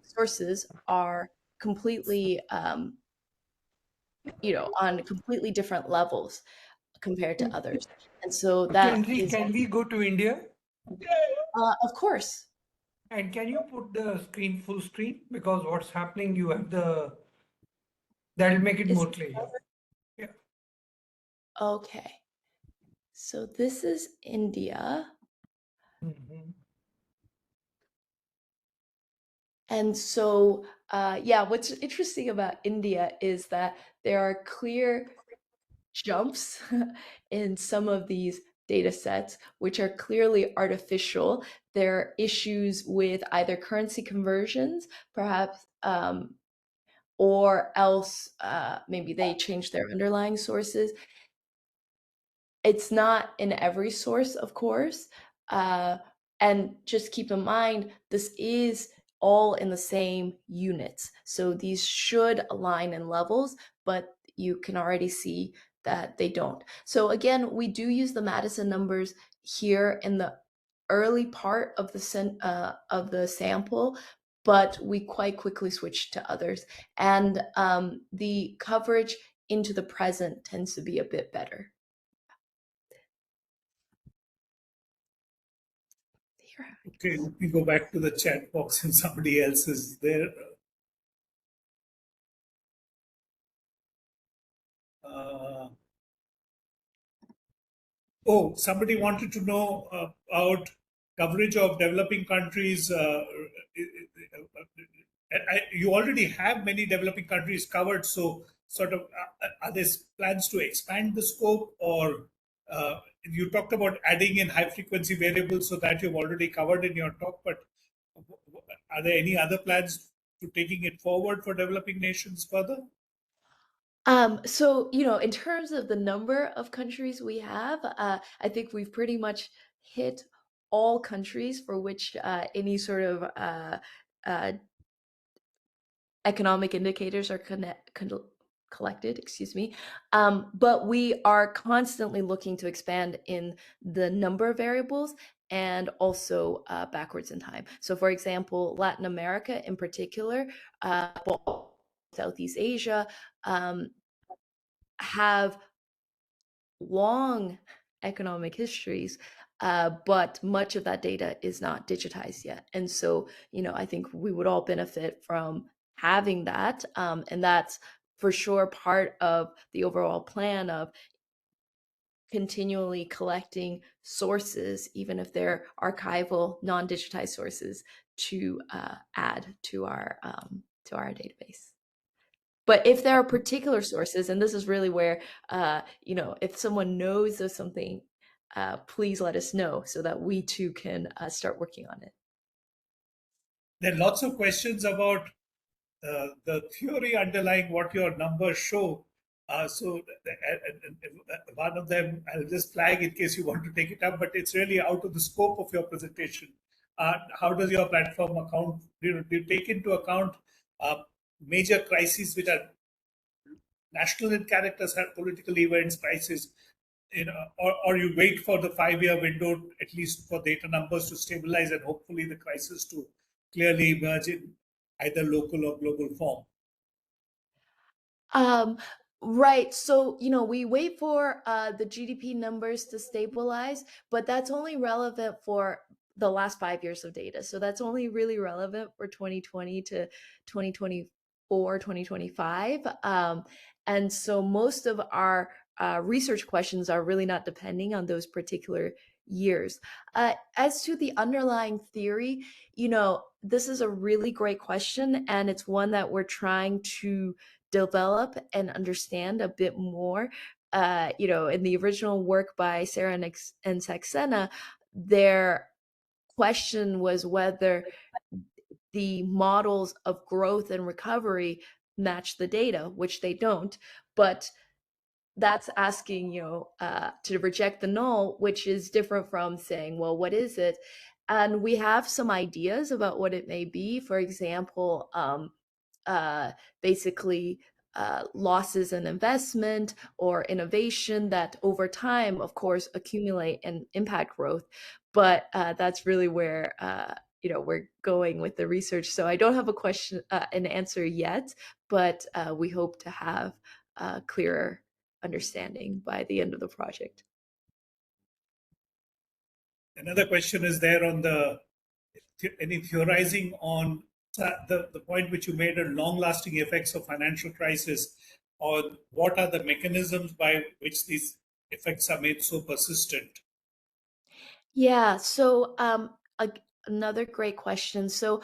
D: sources are completely, you know, on completely different levels compared to others. And so that
A: Chenzi,
D: is,
A: can we go to India?
D: of course.
A: And can you put the screen full screen? Because what's happening, you have that'll make it
D: Is-
A: more clear. Yeah.
D: Okay. So this is India.
A: Mhm.
D: And so, yeah, what's interesting about India is that there are clear jumps in some of these data sets, which are clearly artificial. There are issues with either currency conversions, perhaps, or else maybe they change their underlying sources. It's not in every source, of course. And just keep in mind, this is all in the same units. So these should align in levels, but you can already see that they don't. So again, we do use the Madison numbers here in the early part of the sample, but we quite quickly switch to others. And the coverage into the present tends to be a bit better.
C: Okay, let me go back to the chat box and somebody else is there. Oh, somebody wanted to know about coverage of developing countries. You already have many developing countries covered, so sort of are there plans to expand the scope, or you talked about adding in high frequency variables, so that you've already covered in your talk, but are there any other plans to taking it forward for developing nations further?
D: So, you know, in terms of the number of countries we have, I think we've pretty much hit all countries for which any sort of uh, economic indicators are collected, excuse me. But we are constantly looking to expand in the number of variables and also backwards in time. So for example, Latin America in particular, Southeast Asia, have long economic histories, but much of that data is not digitized yet. And so, you know, I think we would all benefit from having that. And that's for sure part of the overall plan of continually collecting sources, even if they're archival, non-digitized sources, to add to our database. But if there are particular sources, and this is really where, if someone knows of something, please let us know so that we too can start working on it.
C: There are lots of questions about the theory underlying what your numbers show. One of them I'll just flag in case you want to take it up, but it's really out of the scope of your presentation. How does your platform account? Do you take into account major crises which are national in character, political events, crises, or you wait for the 5-year window at least for data numbers to stabilize and hopefully the crisis to clearly emerge in either local or global form?
D: Right. So, we wait for the GDP numbers to stabilize, but that's only relevant for the last 5 years of data. So that's only really relevant for 2020 to 2024, 2025. And so most of our research questions are really not depending on those particular years. As to the underlying theory, this is a really great question, and it's one that we're trying to develop and understand a bit more. In the original work by Sarah and Saxena, their question was whether the models of growth and recovery match the data, which they don't. But that's asking, to reject the null, which is different from saying, well, what is it? And we have some ideas about what it may be. For example, basically losses in investment or innovation that over time, of course, accumulate and impact growth. But that's really where we're going with the research. So I don't have an answer yet, but we hope to have a clearer understanding by the end of the project.
C: Another question is there on any theorizing on the point which you made on long-lasting effects of financial crisis, or what are the mechanisms by which these effects are made so persistent?
D: Yeah, so another great question. So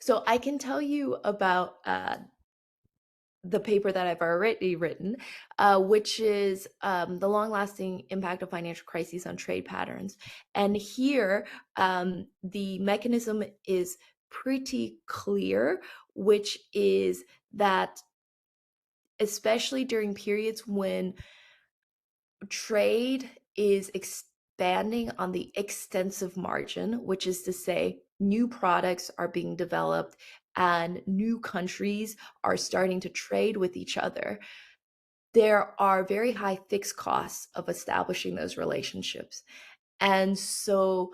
D: so I can tell you about the paper that I've already written, which is the long-lasting impact of financial crises on trade patterns. And here, the mechanism is pretty clear, which is that especially during periods when trade is expanding on the extensive margin, which is to say new products are being developed and new countries are starting to trade with each other, there are very high fixed costs of establishing those relationships. And so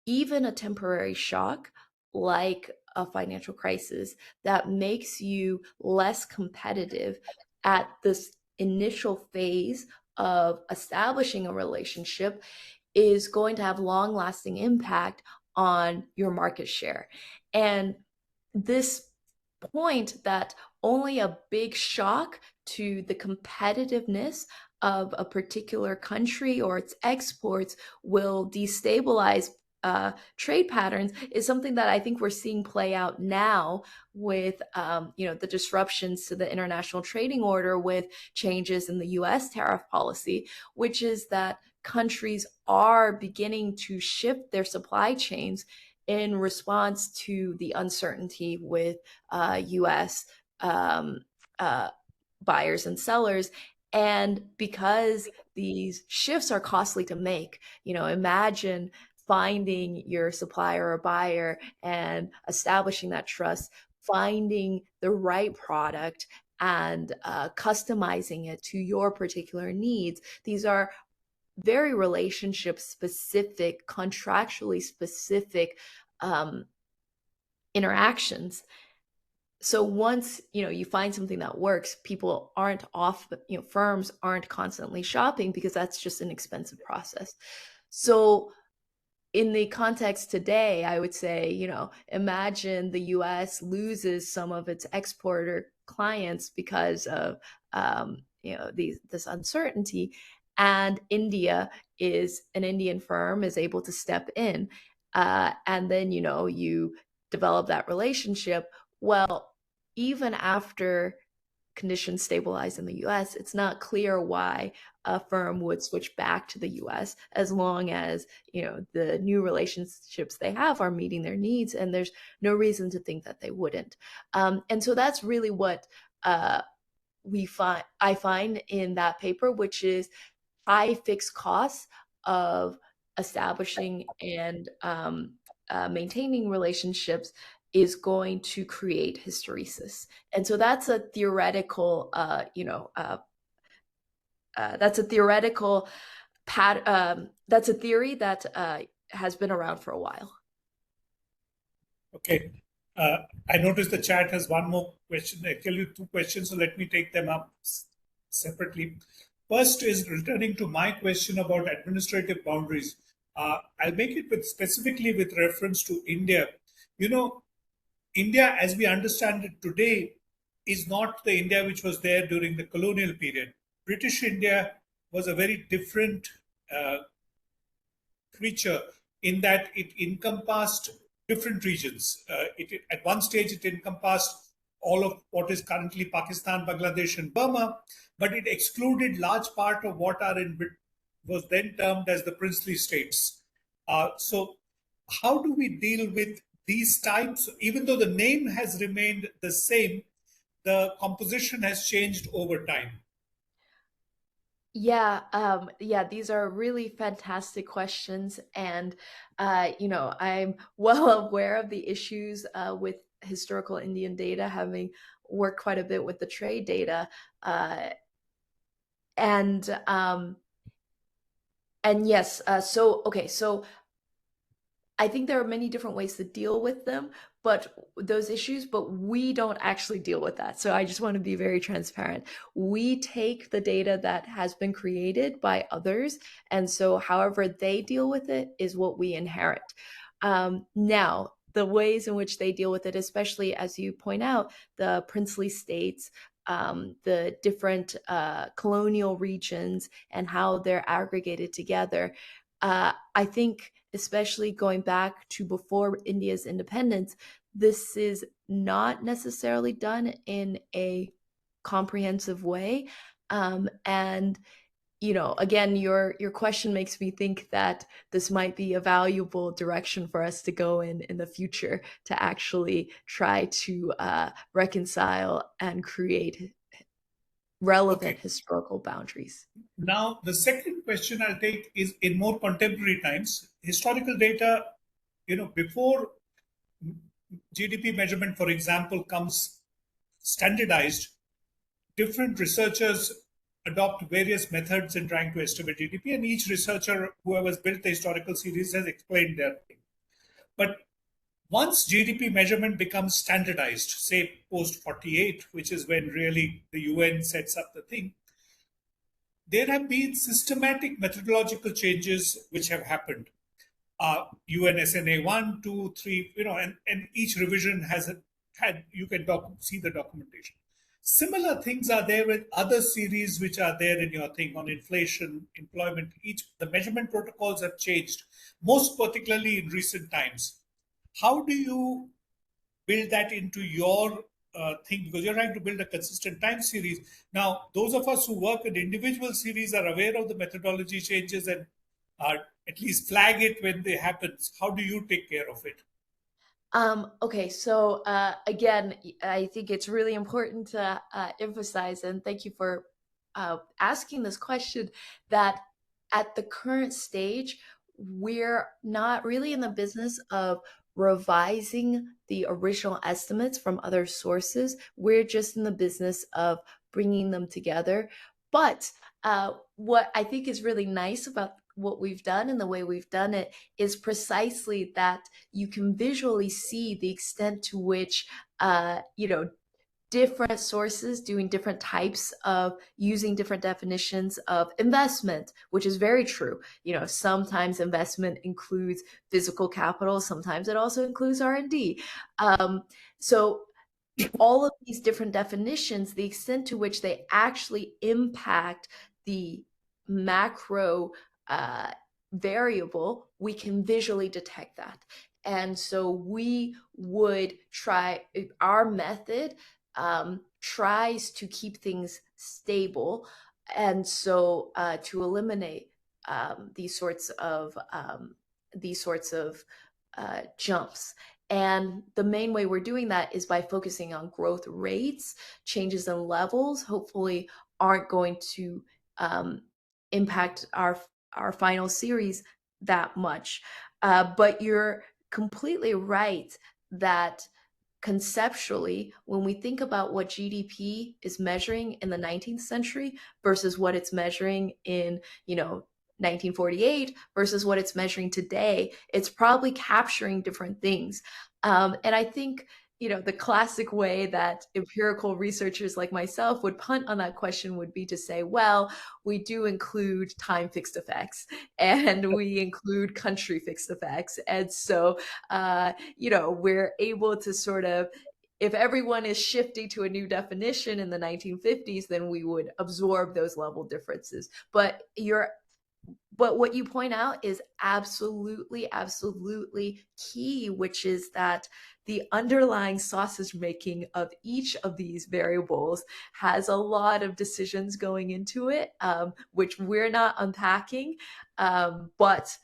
D: even a temporary shock like a financial crisis that makes you less competitive at this initial phase of establishing a relationship is going to have long-lasting impact on your market share. And this point that only a big shock to the competitiveness of a particular country or its exports will destabilize trade patterns is something that I think we're seeing play out now with the disruptions to the international trading order with changes in the US tariff policy, which is that countries are beginning to shift their supply chains in response to the uncertainty with US buyers and sellers. And because these shifts are costly to make, imagine finding your supplier or buyer and establishing that trust, finding the right product and customizing it to your particular needs. These are very relationship specific, contractually specific interactions. So once you find something that works, people aren't firms aren't constantly shopping because that's just an expensive process. So in the context today, I would say, imagine the US loses some of its exporter clients because of this uncertainty, and India is an Indian firm is able to step in, and then you develop that relationship. Well, even after conditions stabilize in the US, it's not clear why a firm would switch back to the US as long as, the new relationships they have are meeting their needs, and there's no reason to think that they wouldn't. And so that's really what I find in that paper, which is high fixed costs of establishing and maintaining relationships is going to create hysteresis. And so that's a theoretical, that's a theoretical that's a theory that has been around for a while.
C: Okay. I noticed the chat has one more question. Actually, two questions, so let me take them up separately. First is returning to my question about administrative boundaries. I'll make it specifically with reference to India. India, as we understand it today, is not the India which was there during the colonial period. British India was a very different creature in that it encompassed different regions. At one stage, it encompassed all of what is currently Pakistan, Bangladesh, and Burma, but it excluded large part of what was then termed as the princely states. So how do we deal with these types? Even though the name has remained the same, the composition has changed over time.
D: Yeah, these are really fantastic questions, and I'm well aware of the issues with historical Indian data, having worked quite a bit with the trade data, and yes, so I think there are many different ways to deal with them, but those issues, but we don't actually deal with that. So I just want to be very transparent. We take the data that has been created by others, and so however they deal with it is what we inherit. Now, the ways in which they deal with it, especially as you point out, the princely states, the different colonial regions, and how they're aggregated together, I think, especially going back to before India's independence, this is not necessarily done in a comprehensive way. And again, your question makes me think that this might be a valuable direction for us to go in the future, to actually try to reconcile and create relevant historical boundaries.
C: Now, the second question I'll take is in more contemporary times. Historical data, before GDP measurement, for example, comes standardized, different researchers adopt various methods in trying to estimate GDP, and each researcher, whoever's built the historical series, has explained their thing. But once GDP measurement becomes standardized, say post 48, which is when really the UN sets up the thing, there have been systematic methodological changes which have happened. UNSNA 1, 2, 3, and each revision has you can see the documentation. Similar things are there with other series which are there in your thing on inflation, employment. The measurement protocols have changed, most particularly in recent times. How do you build that into your thing? Because you're trying to build a consistent time series. Now, those of us who work in individual series are aware of the methodology changes and at least flag it when they happen. How do you take care of it?
D: Okay, so again, I think it's really important to emphasize, and thank you for asking this question, that at the current stage, we're not really in the business of revising the original estimates from other sources. We're just in the business of bringing them together. But what I think is really nice about what we've done and the way we've done it is precisely that you can visually see the extent to which, different sources doing different types of using different definitions of investment, which is very true. Sometimes investment includes physical capital, sometimes it also includes R&D. So all of these different definitions, the extent to which they actually impact the macro variable, we can visually detect that. And so we would try, our method tries to keep things stable. And so to eliminate these sorts of jumps. And the main way we're doing that is by focusing on growth rates. Changes in levels hopefully aren't going to impact our final series that much. But you're completely right that conceptually, when we think about what GDP is measuring in the 19th century versus what it's measuring in, 1948 versus what it's measuring today, it's probably capturing different things. And I think, the classic way that empirical researchers like myself would punt on that question would be to say, well, we do include time fixed effects and we include country fixed effects. And so, we're able to sort of, if everyone is shifting to a new definition in the 1950s, then we would absorb those level differences. But what you point out is absolutely, absolutely key, which is that the underlying sausage making of each of these variables has a lot of decisions going into it, which we're not unpacking. But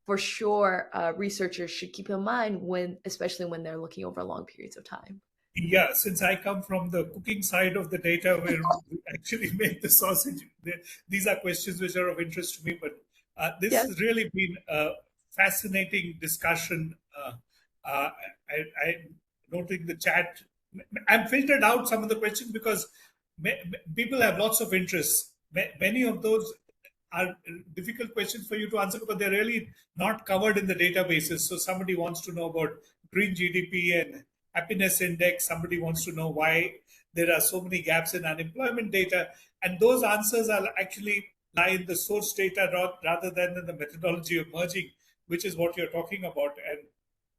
D: for sure, researchers should keep in mind especially when they're looking over long periods of time.
C: Yeah, since I come from the cooking side of the data where we actually make the sausage, these are questions which are of interest to me. But this
D: Yes.
C: has really been a fascinating discussion. I noting the chat. I'm filtered out some of the questions because people have lots of interests. Many of those are difficult questions for you to answer because they're really not covered in the databases. So somebody wants to know about green GDP and happiness index. Somebody wants to know why there are so many gaps in unemployment data. And those answers are actually lie in the source data rather than in the methodology of merging, which is what you're talking about. And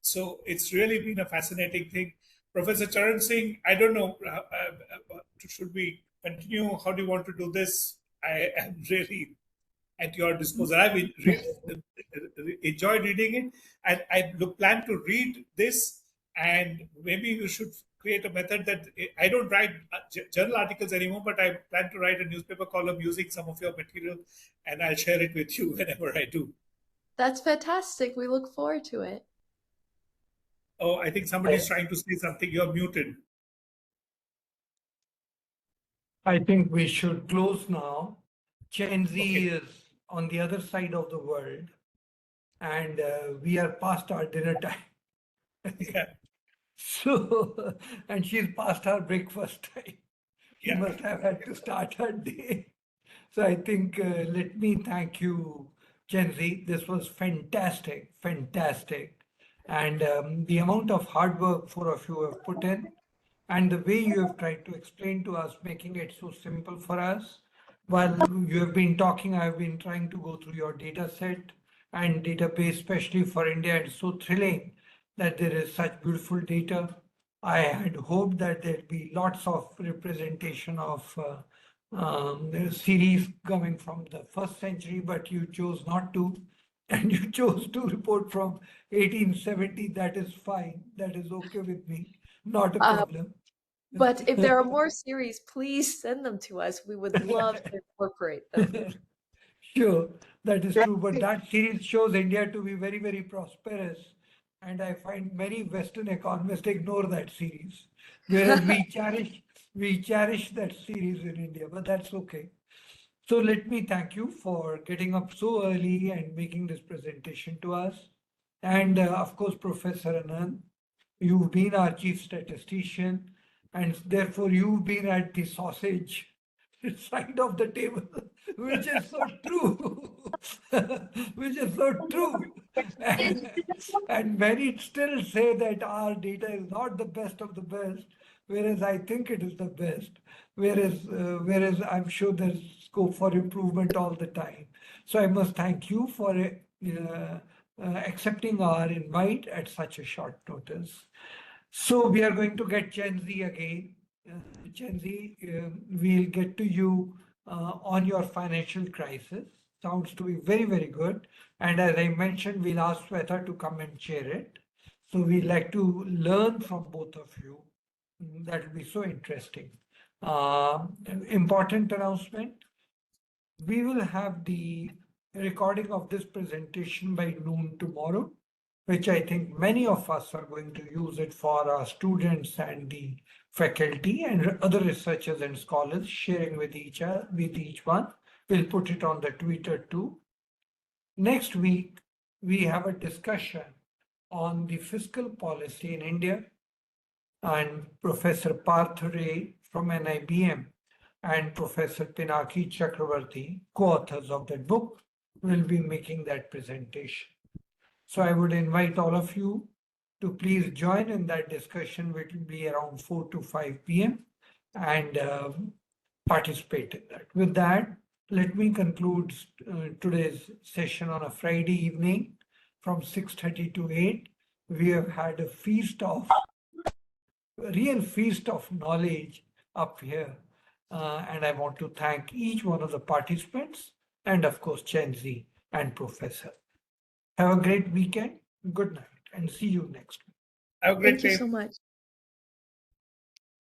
C: so it's really been a fascinating thing. Professor Charan Singh, I don't know, should we continue? How do you want to do this? I am really at your disposal. I've enjoyed reading it, and I plan to read this. And maybe you should create a method that I don't write journal articles anymore, but I plan to write a newspaper column using some of your material, and I'll share it with you whenever I do.
D: That's fantastic. We look forward to it.
C: Oh, I think somebody's trying to say something. You're muted.
A: I think we should close now. Chenzi
C: Okay.
A: is on the other side of the world, and we are past our dinner time.
C: Yeah.
A: So, and she's past her breakfast time. She
C: Yeah.
A: must have had to start her day. So I think let me thank you, Chenzi. This was fantastic, fantastic. And the amount of hard work four of you have put in, and the way you have tried to explain to us, making it so simple for us. While you have been talking, I have been trying to go through your data set and database, especially for India. It's so thrilling that there is such beautiful data. I had hoped that there'd be lots of representation of the series coming from the first century, but you chose not to. And you chose to report from 1870. That is fine. That is okay with me. Not a problem.
D: But if there are more series, please send them to us. We would love to incorporate them.
A: Sure, that is true. But that series shows India to be very, very prosperous. And I find many Western economists ignore that series. Whereas we cherish that series in India, but that's okay. So let me thank you for getting up so early and making this presentation to us. And of course, Professor Anant, you've been our chief statistician, and therefore you've been at the sausage side of the table, which is so true, which is so true. And many still say that our data is not the best of the best, whereas I think it is the best. Whereas I'm sure there's scope for improvement all the time. So I must thank you for accepting our invite at such a short notice. So we are going to get Chenzi again. Chenzi, we'll get to you on your financial crisis. Sounds to be very, very good. And as I mentioned, we'll ask Swetha to come and share it. So we'd like to learn from both of you. That will be so interesting. Important announcement. We will have the recording of this presentation by noon tomorrow, which I think many of us are going to use it for our students and the faculty and other researchers and scholars sharing with each one. We'll put it on the Twitter too. Next week, we have a discussion on the fiscal policy in India, and Professor Parth Ray from NIBM and Professor Pinaki Chakravarti, co-authors of that book, will be making that presentation. So I would invite all of you to please join in that discussion, which will be around 4 to 5 p.m. and participate in that. With that, let me conclude today's session on a Friday evening from 6:30 to 8. We have had a real feast of knowledge up here. And I want to thank each one of the participants and of course Chenzi and Professor. Have a great weekend. Good night and see you next week.
C: Have a great
D: Thank you
C: day.
D: so much.